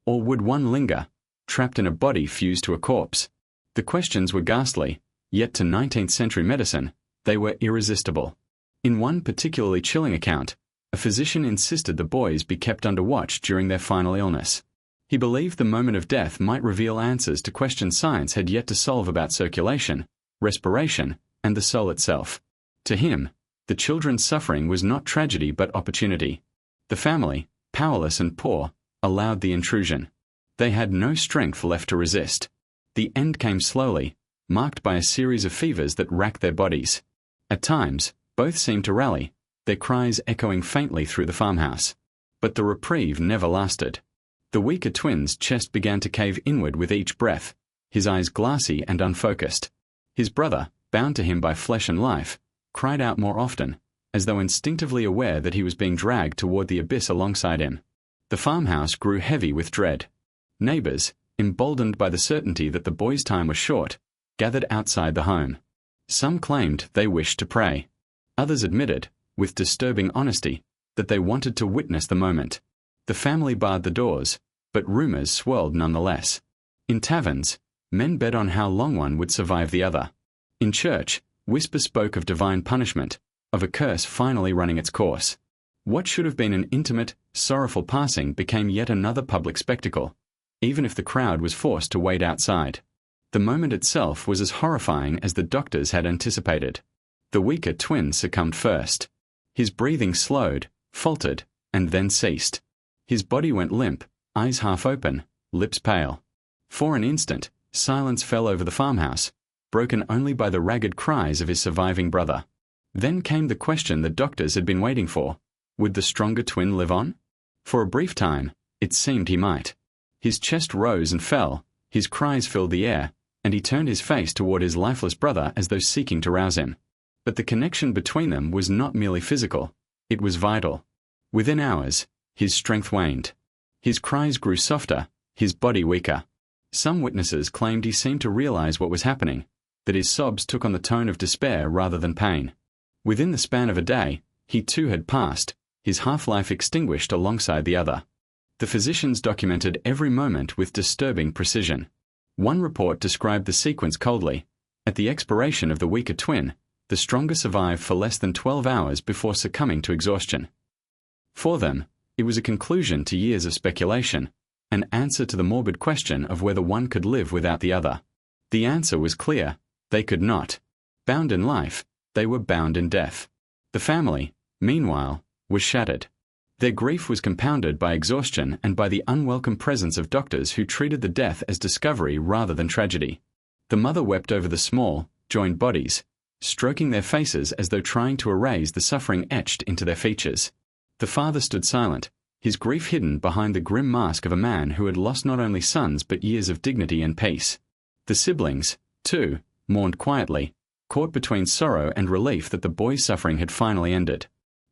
Or would one linger, trapped in a body fused to a corpse? The questions were ghastly, yet to 19th century medicine, they were irresistible. In one particularly chilling account, A physician insisted the boys be kept under watch during their final illness. He believed the moment of death might reveal answers to questions science had yet to solve about circulation, respiration, and the soul itself. To him, the children's suffering was not tragedy but opportunity. The family, powerless and poor, allowed the intrusion. They had no strength left to resist. The end came slowly, marked by a series of fevers that racked their bodies. At times, both seemed to rally, their cries echoing faintly through the farmhouse. But the reprieve never lasted. The weaker twin's chest began to cave inward with each breath, his eyes glassy and unfocused. His brother, bound to him by flesh and life, cried out more often, as though instinctively aware that he was being dragged toward the abyss alongside him. The farmhouse grew heavy with dread. Neighbors, emboldened by the certainty that the boy's time was short, gathered outside the home. Some claimed they wished to pray. Others admitted, with disturbing honesty, that they wanted to witness the moment. The family barred the doors, but rumors swirled nonetheless. In taverns, men bet on how long one would survive the other. In church, whispers spoke of divine punishment, of a curse finally running its course. What should have been an intimate, sorrowful passing became yet another public spectacle, even if the crowd was forced to wait outside. The moment itself was as horrifying as the doctors had anticipated. The weaker twin succumbed first. His breathing slowed, faltered, and then ceased. His body went limp, eyes half open, lips pale. For an instant, silence fell over the farmhouse, broken only by the ragged cries of his surviving brother. Then came the question the doctors had been waiting for. Would the stronger twin live on? For a brief time, it seemed he might. His chest rose and fell, his cries filled the air, and he turned his face toward his lifeless brother as though seeking to rouse him. But the connection between them was not merely physical, it was vital. Within hours, his strength waned. His cries grew softer, his body weaker. Some witnesses claimed he seemed to realize what was happening, that his sobs took on the tone of despair rather than pain. Within the span of a day, he too had passed, his half-life extinguished alongside the other. The physicians documented every moment with disturbing precision. One report described the sequence coldly. At the expiration of the weaker twin, the stronger survived for less than 12 hours before succumbing to exhaustion. For them, it was a conclusion to years of speculation, an answer to the morbid question of whether one could live without the other. The answer was clear: they could not. Bound in life, they were bound in death. The family, meanwhile, was shattered. Their grief was compounded by exhaustion and by the unwelcome presence of doctors who treated the death as discovery rather than tragedy. The mother wept over the small, joined bodies, stroking their faces as though trying to erase the suffering etched into their features. The father stood silent, his grief hidden behind the grim mask of a man who had lost not only sons but years of dignity and peace. The siblings, too, mourned quietly, caught between sorrow and relief that the boy's suffering had finally ended.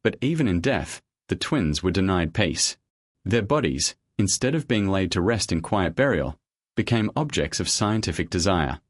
But even in death, the twins were denied peace. Their bodies, instead of being laid to rest in quiet burial, became objects of scientific desire.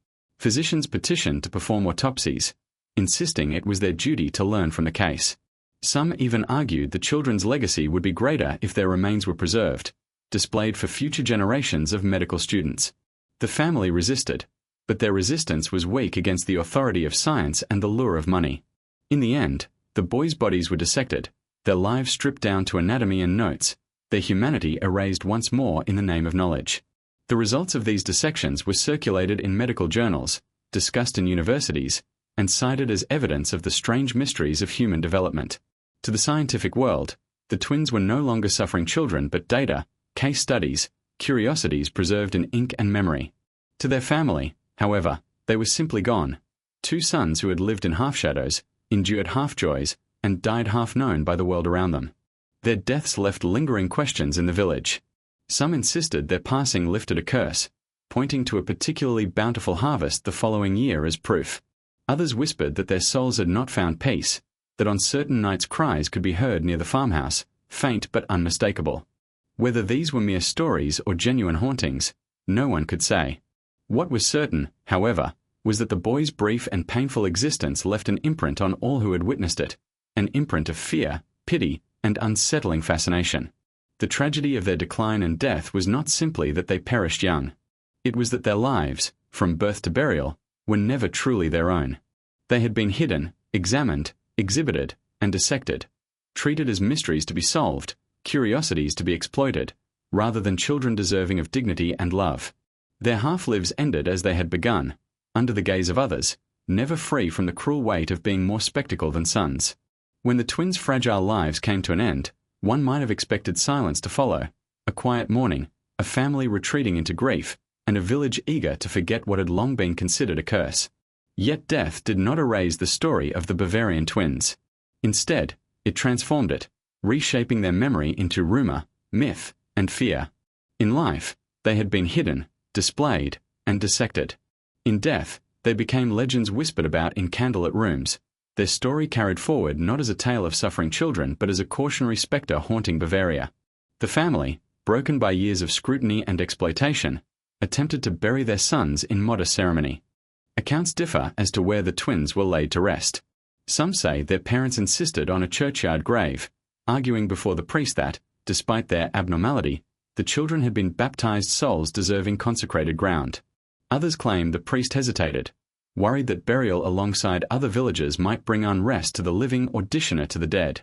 Physicians petitioned to perform autopsies, insisting it was their duty to learn from the case. Some even argued the children's legacy would be greater if their remains were preserved, displayed for future generations of medical students. The family resisted, but their resistance was weak against the authority of science and the lure of money. In the end, the boys' bodies were dissected, their lives stripped down to anatomy and notes, their humanity erased once more in the name of knowledge. The results of these dissections were circulated in medical journals, discussed in universities, and cited as evidence of the strange mysteries of human development. To the scientific world, the twins were no longer suffering children but data, case studies, curiosities preserved in ink and memory. To their family, however, they were simply gone. Two sons who had lived in half-shadows, endured half-joys, and died half-known by the world around them. Their deaths left lingering questions in the village. Some insisted their passing lifted a curse, pointing to a particularly bountiful harvest the following year as proof. Others whispered that their souls had not found peace, that on certain nights cries could be heard near the farmhouse, faint but unmistakable. Whether these were mere stories or genuine hauntings, no one could say. What was certain, however, was that the boy's brief and painful existence left an imprint on all who had witnessed it, an imprint of fear, pity, and unsettling fascination. The tragedy of their decline and death was not simply that they perished young. It was that their lives, from birth to burial, were never truly their own. They had been hidden, examined, exhibited, and dissected, treated as mysteries to be solved, curiosities to be exploited, rather than children deserving of dignity and love. Their half-lives ended as they had begun, under the gaze of others, never free from the cruel weight of being more spectacle than sons. When the twins' fragile lives came to an end, one might have expected silence to follow, a quiet mourning, a family retreating into grief, and a village eager to forget what had long been considered a curse. Yet death did not erase the story of the Bavarian twins. Instead, it transformed it, reshaping their memory into rumor, myth, and fear. In life, they had been hidden, displayed, and dissected. In death, they became legends whispered about in candlelit rooms, their story carried forward not as a tale of suffering children but as a cautionary spectre haunting Bavaria. The family, broken by years of scrutiny and exploitation, attempted to bury their sons in modest ceremony. Accounts differ as to where the twins were laid to rest. Some say their parents insisted on a churchyard grave, arguing before the priest that, despite their abnormality, the children had been baptized souls deserving consecrated ground. Others claim the priest hesitated, worried that burial alongside other villagers might bring unrest to the living or dishonor to the dead.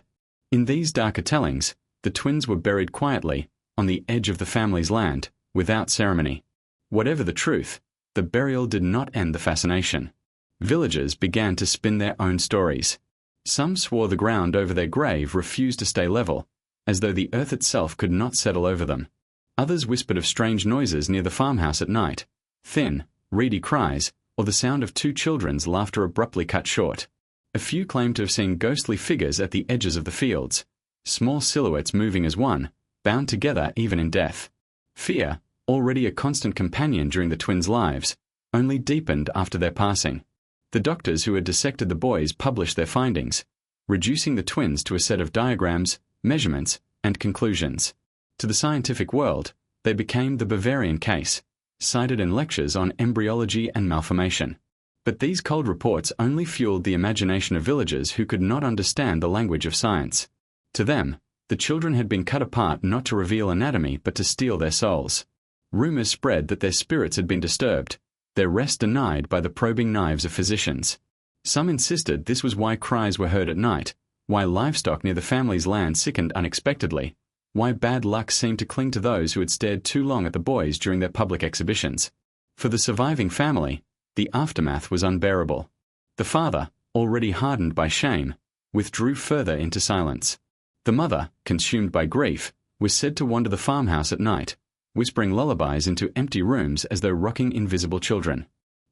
In these darker tellings, the twins were buried quietly, on the edge of the family's land, without ceremony. Whatever the truth, the burial did not end the fascination. Villagers began to spin their own stories. Some swore the ground over their grave refused to stay level, as though the earth itself could not settle over them. Others whispered of strange noises near the farmhouse at night, thin, reedy cries, or the sound of two children's laughter abruptly cut short. A few claimed to have seen ghostly figures at the edges of the fields, small silhouettes moving as one, bound together even in death. Fear, already a constant companion during the twins' lives, only deepened after their passing. The doctors who had dissected the boys published their findings, reducing the twins to a set of diagrams, measurements, and conclusions. To the scientific world, they became the Bavarian case, cited in lectures on embryology and malformation. But these cold reports only fueled the imagination of villagers who could not understand the language of science. To them, the children had been cut apart not to reveal anatomy but to steal their souls. Rumors spread that their spirits had been disturbed, their rest denied by the probing knives of physicians. Some insisted this was why cries were heard at night, why livestock near the family's land sickened unexpectedly, why bad luck seemed to cling to those who had stared too long at the boys during their public exhibitions. For the surviving family, the aftermath was unbearable. The father, already hardened by shame, withdrew further into silence. The mother, consumed by grief, was said to wander the farmhouse at night, whispering lullabies into empty rooms as though rocking invisible children.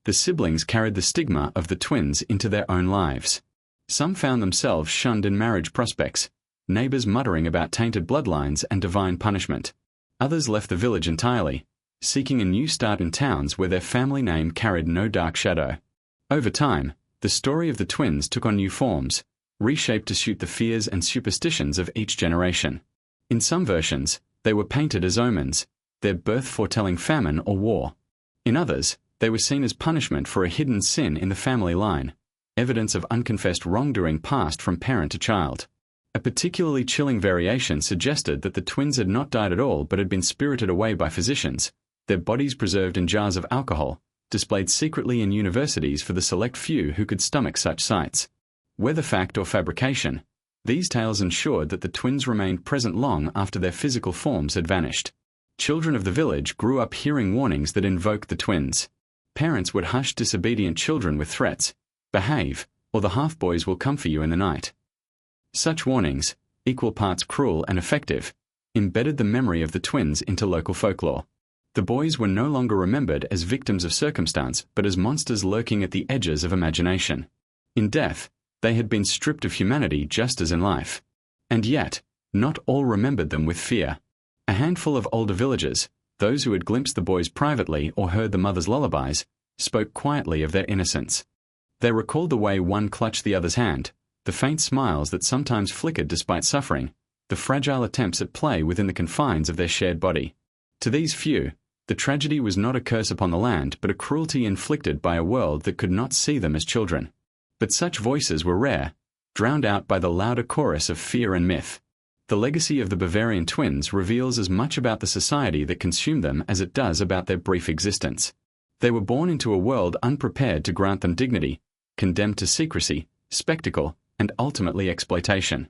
The siblings carried the stigma of the twins into their own lives. Some found themselves shunned in marriage prospects, neighbors muttering about tainted bloodlines and divine punishment. Others left the village entirely, seeking a new start in towns where their family name carried no dark shadow. Over time, the story of the twins took on new forms, reshaped to suit the fears and superstitions of each generation. In some versions, they were painted as omens, their birth foretelling famine or war. In others, they were seen as punishment for a hidden sin in the family line, evidence of unconfessed wrongdoing passed from parent to child. A particularly chilling variation suggested that the twins had not died at all but had been spirited away by physicians, their bodies preserved in jars of alcohol, displayed secretly in universities for the select few who could stomach such sights. Whether fact or fabrication, these tales ensured that the twins remained present long after their physical forms had vanished. Children of the village grew up hearing warnings that invoked the twins. Parents would hush disobedient children with threats, "Behave, or the half-boys will come for you in the night." Such warnings, equal parts cruel and effective, embedded the memory of the twins into local folklore. The boys were no longer remembered as victims of circumstance but as monsters lurking at the edges of imagination. In death, they had been stripped of humanity just as in life. And yet, not all remembered them with fear. A handful of older villagers, those who had glimpsed the boys privately or heard the mother's lullabies, spoke quietly of their innocence. They recalled the way one clutched the other's hand, the faint smiles that sometimes flickered despite suffering, the fragile attempts at play within the confines of their shared body. To these few, the tragedy was not a curse upon the land but a cruelty inflicted by a world that could not see them as children. But such voices were rare, drowned out by the louder chorus of fear and myth. The legacy of the Bavarian twins reveals as much about the society that consumed them as it does about their brief existence. They were born into a world unprepared to grant them dignity, condemned to secrecy, spectacle, and ultimately exploitation.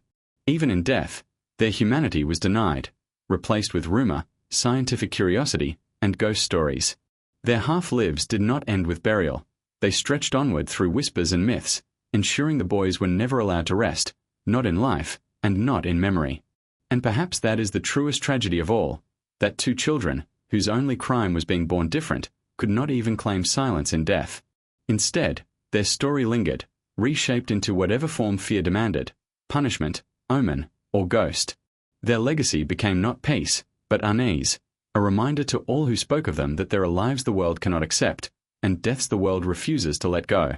Even in death, their humanity was denied, replaced with rumor, scientific curiosity, and ghost stories. Their half-lives did not end with burial. They stretched onward through whispers and myths, ensuring the boys were never allowed to rest, not in life, and not in memory. And perhaps that is the truest tragedy of all, that two children, whose only crime was being born different, could not even claim silence in death. Instead, their story lingered, reshaped into whatever form fear demanded: punishment, omen, or ghost. Their legacy became not peace, but unease, a reminder to all who spoke of them that there are lives the world cannot accept, and deaths the world refuses to let go.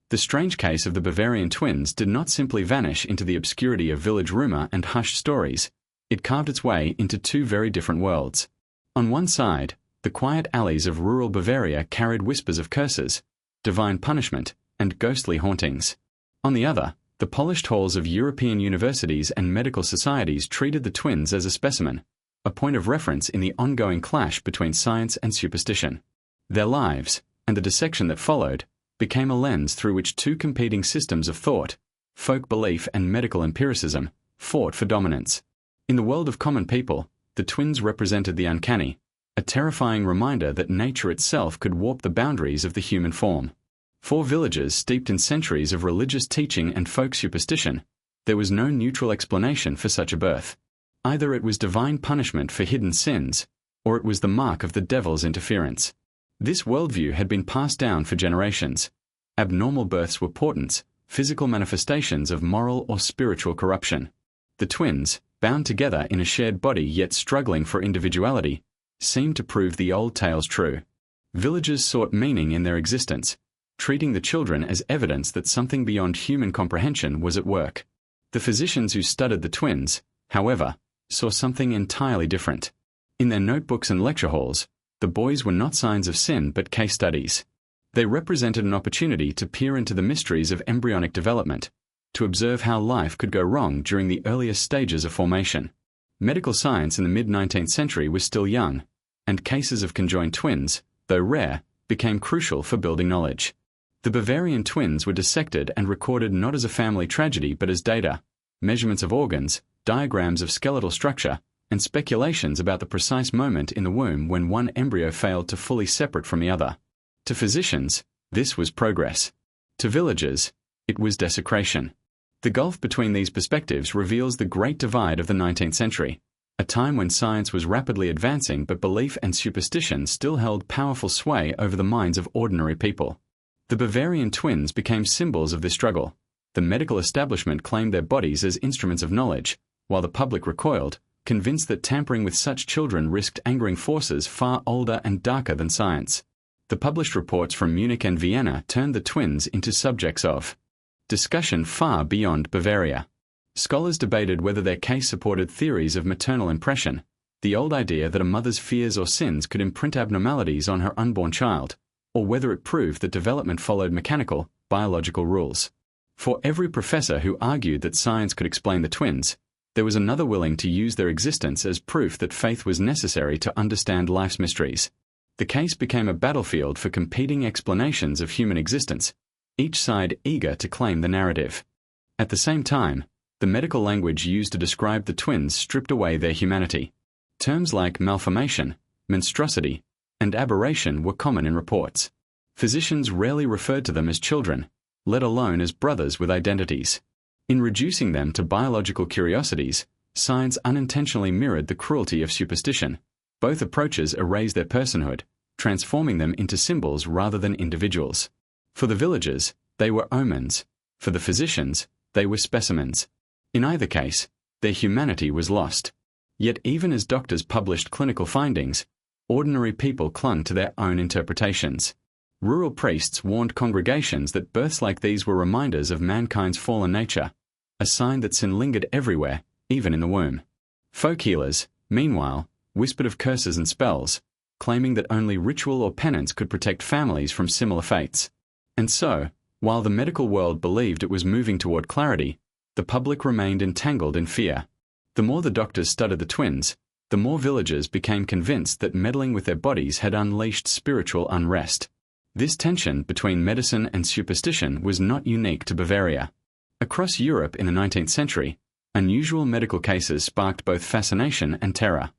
The strange case of the Bavarian twins did not simply vanish into the obscurity of village rumor and hushed stories. It carved its way into two very different worlds. On one side, the quiet alleys of rural Bavaria carried whispers of curses, divine punishment, and ghostly hauntings. On the other, the polished halls of European universities and medical societies treated the twins as a specimen, a point of reference in the ongoing clash between science and superstition. Their lives, and the dissection that followed, became a lens through which two competing systems of thought, folk belief and medical empiricism, fought for dominance. In the world of common people, the twins represented the uncanny, a terrifying reminder that nature itself could warp the boundaries of the human form. For villagers steeped in centuries of religious teaching and folk superstition, there was no neutral explanation for such a birth. Either it was divine punishment for hidden sins, or it was the mark of the devil's interference. This worldview had been passed down for generations. Abnormal births were portents, physical manifestations of moral or spiritual corruption. The twins, bound together in a shared body yet struggling for individuality, seemed to prove the old tales true. Villagers sought meaning in their existence, treating the children as evidence that something beyond human comprehension was at work. The physicians who studied the twins, however, saw something entirely different. In their notebooks and lecture halls, the boys were not signs of sin but case studies. They represented an opportunity to peer into the mysteries of embryonic development, to observe how life could go wrong during the earliest stages of formation. Medical science in the mid-19th century was still young, and cases of conjoined twins, though rare, became crucial for building knowledge. The Bavarian twins were dissected and recorded not as a family tragedy but as data, measurements of organs, diagrams of skeletal structure, and speculations about the precise moment in the womb when one embryo failed to fully separate from the other. To physicians, this was progress. To villagers, it was desecration. The gulf between these perspectives reveals the great divide of the 19th century, a time when science was rapidly advancing but belief and superstition still held powerful sway over the minds of ordinary people. The Bavarian twins became symbols of this struggle. The medical establishment claimed their bodies as instruments of knowledge, while the public recoiled, convinced that tampering with such children risked angering forces far older and darker than science. The published reports from Munich and Vienna turned the twins into subjects of discussion far beyond Bavaria. Scholars debated whether their case supported theories of maternal impression, the old idea that a mother's fears or sins could imprint abnormalities on her unborn child, or whether it proved that development followed mechanical, biological rules. For every professor who argued that science could explain the twins, there was another willing to use their existence as proof that faith was necessary to understand life's mysteries. The case became a battlefield for competing explanations of human existence, each side eager to claim the narrative. At the same time, the medical language used to describe the twins stripped away their humanity. Terms like malformation, monstrosity, and aberration were common in reports. Physicians rarely referred to them as children, let alone as brothers with identities. In reducing them to biological curiosities, science unintentionally mirrored the cruelty of superstition. Both approaches erased their personhood, transforming them into symbols rather than individuals. For the villagers, they were omens. For the physicians, they were specimens. In either case, their humanity was lost. Yet even as doctors published clinical findings, ordinary people clung to their own interpretations. Rural priests warned congregations that births like these were reminders of mankind's fallen nature, a sign that sin lingered everywhere, even in the womb. Folk healers, meanwhile, whispered of curses and spells, claiming that only ritual or penance could protect families from similar fates. And so, while the medical world believed it was moving toward clarity, the public remained entangled in fear. The more the doctors studied the twins, the more villagers became convinced that meddling with their bodies had unleashed spiritual unrest. This tension between medicine and superstition was not unique to Bavaria. Across Europe in the 19th century, Unusual medical cases sparked both fascination and terror.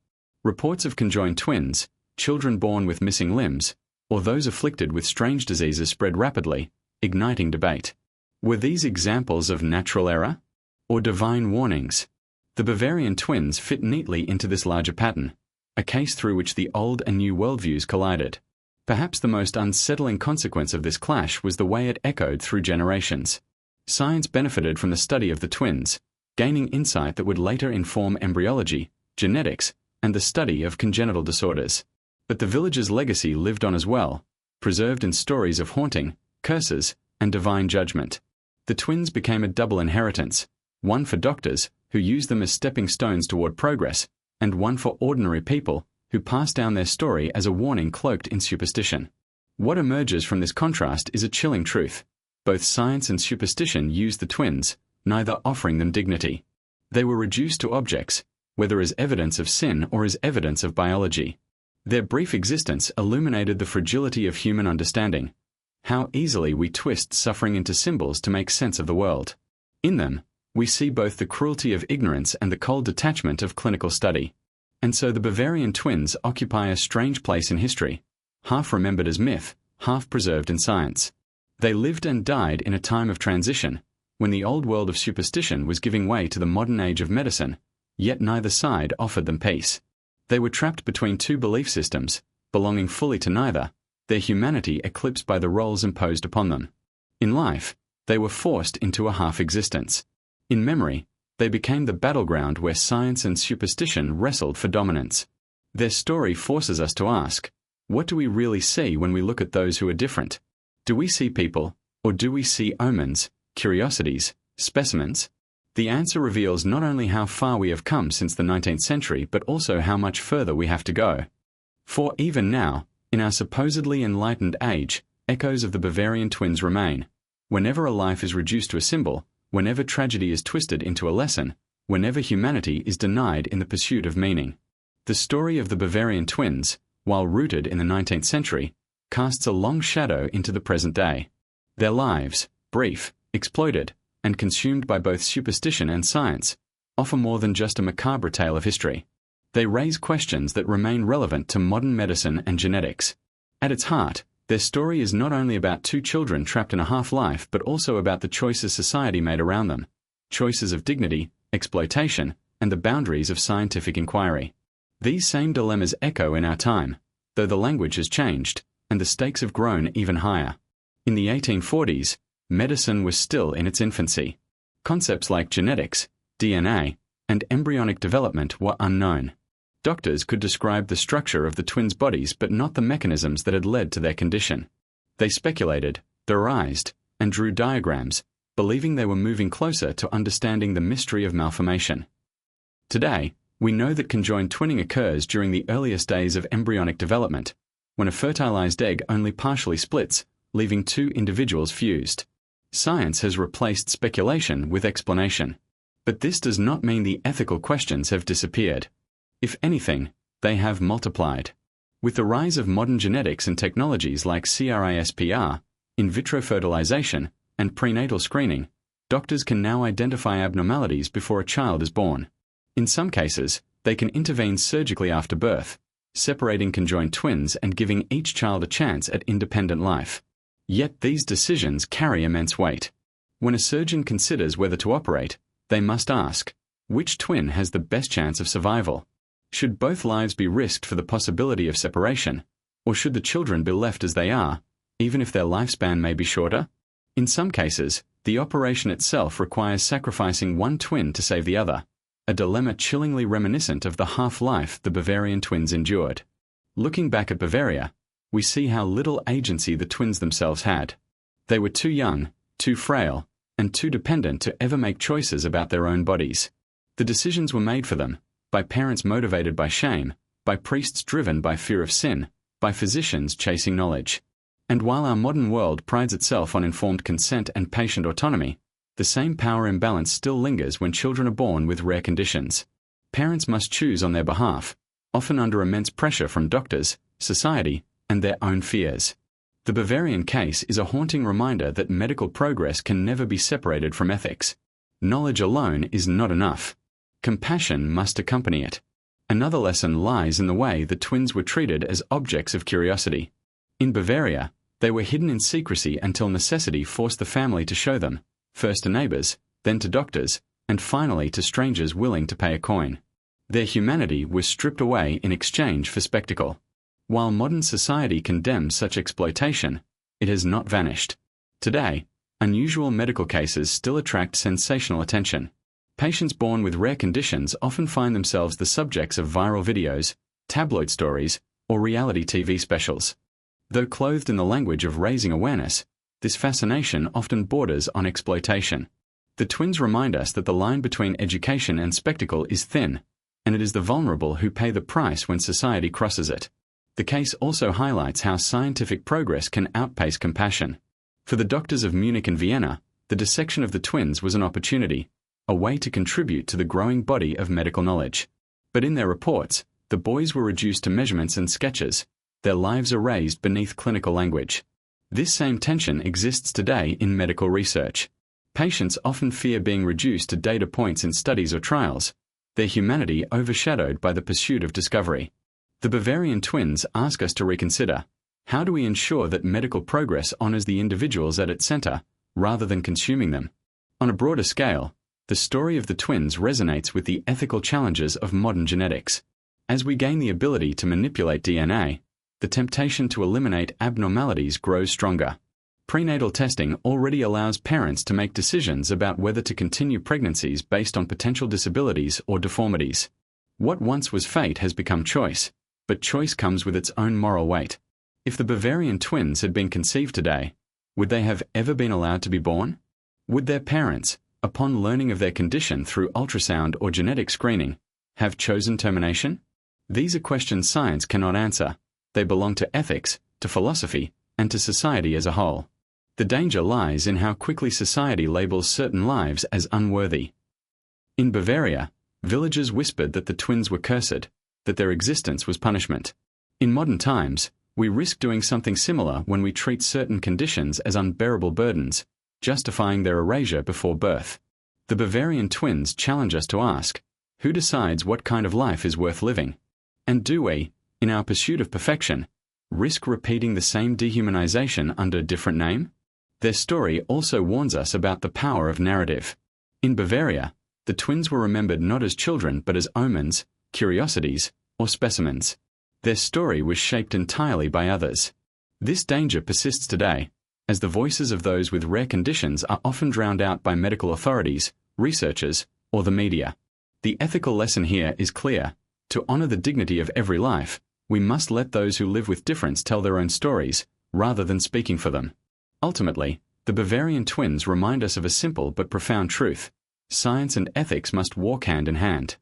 Reports of conjoined twins, children born with missing limbs, or those afflicted with strange diseases spread rapidly, igniting debate. Were these examples of natural error? Or divine warnings? The Bavarian twins fit neatly into this larger pattern, a case through which the old and new worldviews collided. Perhaps the most unsettling consequence of this clash was the way it echoed through generations. Science benefited from the study of the twins, gaining insight that would later inform embryology, genetics, and the study of congenital disorders. But the village's legacy lived on as well, preserved in stories of haunting, curses, and divine judgment. The twins became a double inheritance, one for doctors, who used them as stepping stones toward progress, and one for ordinary people, who passed down their story as a warning cloaked in superstition. What emerges from this contrast is a chilling truth. Both science and superstition used the twins, neither offering them dignity. They were reduced to objects, whether as evidence of sin or as evidence of biology. Their brief existence illuminated the fragility of human understanding, how easily we twist suffering into symbols to make sense of the world. In them, we see both the cruelty of ignorance and the cold detachment of clinical study. And so the Bavarian twins occupy a strange place in history, half remembered as myth, half preserved in science. They lived and died in a time of transition, when the old world of superstition was giving way to the modern age of medicine, yet neither side offered them peace. They were trapped between two belief systems, belonging fully to neither, their humanity eclipsed by the roles imposed upon them. In life, they were forced into a half-existence. In memory, they became the battleground where science and superstition wrestled for dominance. Their story forces us to ask, what do we really see when we look at those who are different? Do we see people, or do we see omens, curiosities, specimens? The answer reveals not only how far we have come since the 19th century, but also how much further we have to go. For even now, in our supposedly enlightened age, echoes of the Bavarian twins remain. Whenever a life is reduced to a symbol, whenever tragedy is twisted into a lesson, whenever humanity is denied in the pursuit of meaning. The story of the Bavarian twins, while rooted in the 19th century, casts a long shadow into the present day. Their lives, brief, exploited, and consumed by both superstition and science, offer more than just a macabre tale of history. They raise questions that remain relevant to modern medicine and genetics. At its heart, their story is not only about two children trapped in a half-life, but also about the choices society made around them, choices of dignity, exploitation, and the boundaries of scientific inquiry. These same dilemmas echo in our time, though the language has changed, and the stakes have grown even higher. In the 1840s, medicine was still in its infancy. Concepts like genetics, DNA, and embryonic development were unknown. Doctors could describe the structure of the twins' bodies but not the mechanisms that had led to their condition. They speculated, theorized, and drew diagrams, believing they were moving closer to understanding the mystery of malformation. Today, we know that conjoined twinning occurs during the earliest days of embryonic development, when a fertilized egg only partially splits, leaving two individuals fused. Science has replaced speculation with explanation. But this does not mean the ethical questions have disappeared. If anything, they have multiplied. With the rise of modern genetics and technologies like CRISPR, in vitro fertilization, and prenatal screening, doctors can now identify abnormalities before a child is born. In some cases, they can intervene surgically after birth, separating conjoined twins and giving each child a chance at independent life. Yet these decisions carry immense weight. When a surgeon considers whether to operate, they must ask, which twin has the best chance of survival? Should both lives be risked for the possibility of separation, or should the children be left as they are, even if their lifespan may be shorter? In some cases, the operation itself requires sacrificing one twin to save the other, a dilemma chillingly reminiscent of the half-life the Bavarian twins endured. Looking back at Bavaria, we see how little agency the twins themselves had. They were too young, too frail, and too dependent to ever make choices about their own bodies. The decisions were made for them, by parents motivated by shame, by priests driven by fear of sin, by physicians chasing knowledge. And while our modern world prides itself on informed consent and patient autonomy, the same power imbalance still lingers when children are born with rare conditions. Parents must choose on their behalf, often under immense pressure from doctors, society, and their own fears. The Bavarian case is a haunting reminder that medical progress can never be separated from ethics. Knowledge alone is not enough. Compassion must accompany it. Another lesson lies in the way the twins were treated as objects of curiosity. In Bavaria, they were hidden in secrecy until necessity forced the family to show them, first to neighbors, then to doctors, and finally to strangers willing to pay a coin. Their humanity was stripped away in exchange for spectacle. While modern society condemns such exploitation, it has not vanished. Today, unusual medical cases still attract sensational attention. Patients born with rare conditions often find themselves the subjects of viral videos, tabloid stories, or reality TV specials. Though clothed in the language of raising awareness, this fascination often borders on exploitation. The twins remind us that the line between education and spectacle is thin, and it is the vulnerable who pay the price when society crosses it. The case also highlights how scientific progress can outpace compassion. For the doctors of Munich and Vienna, the dissection of the twins was an opportunity, a way to contribute to the growing body of medical knowledge. But in their reports, the boys were reduced to measurements and sketches, their lives erased beneath clinical language. This same tension exists today in medical research. Patients often fear being reduced to data points in studies or trials, their humanity overshadowed by the pursuit of discovery. The Bavarian twins ask us to reconsider, how do we ensure that medical progress honors the individuals at its center, rather than consuming them? On a broader scale, the story of the twins resonates with the ethical challenges of modern genetics. As we gain the ability to manipulate DNA, the temptation to eliminate abnormalities grows stronger. Prenatal testing already allows parents to make decisions about whether to continue pregnancies based on potential disabilities or deformities. What once was fate has become choice, but choice comes with its own moral weight. If the Bavarian twins had been conceived today, would they have ever been allowed to be born? Would their parents, upon learning of their condition through ultrasound or genetic screening, have chosen termination? These are questions science cannot answer. They belong to ethics, to philosophy, and to society as a whole. The danger lies in how quickly society labels certain lives as unworthy. In Bavaria, villagers whispered that the twins were cursed, that their existence was punishment. In modern times, we risk doing something similar when we treat certain conditions as unbearable burdens, justifying their erasure before birth. The Bavarian twins challenge us to ask, who decides what kind of life is worth living? And do we, in our pursuit of perfection, risk repeating the same dehumanization under a different name? Their story also warns us about the power of narrative. In Bavaria, the twins were remembered not as children but as omens, curiosities, or specimens. Their story was shaped entirely by others. This danger persists today, as the voices of those with rare conditions are often drowned out by medical authorities, researchers, or the media. The ethical lesson here is clear. To honor the dignity of every life, we must let those who live with difference tell their own stories, rather than speaking for them. Ultimately, the Bavarian twins remind us of a simple but profound truth. Science and ethics must walk hand in hand.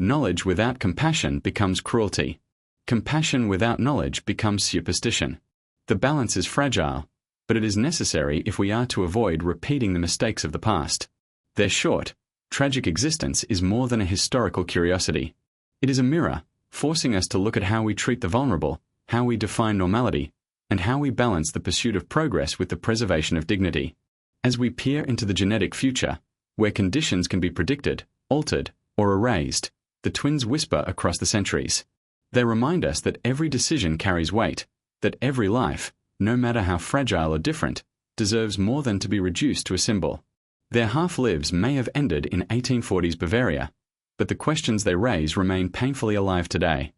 Knowledge without compassion becomes cruelty. Compassion without knowledge becomes superstition. The balance is fragile, but it is necessary if we are to avoid repeating the mistakes of the past. Their short, tragic existence is more than a historical curiosity. It is a mirror, forcing us to look at how we treat the vulnerable, how we define normality, and how we balance the pursuit of progress with the preservation of dignity. As we peer into the genetic future, where conditions can be predicted, altered, or erased, the twins whisper across the centuries. They remind us that every decision carries weight, that every life, no matter how fragile or different, deserves more than to be reduced to a symbol. Their half-lives may have ended in 1840s Bavaria, but the questions they raise remain painfully alive today.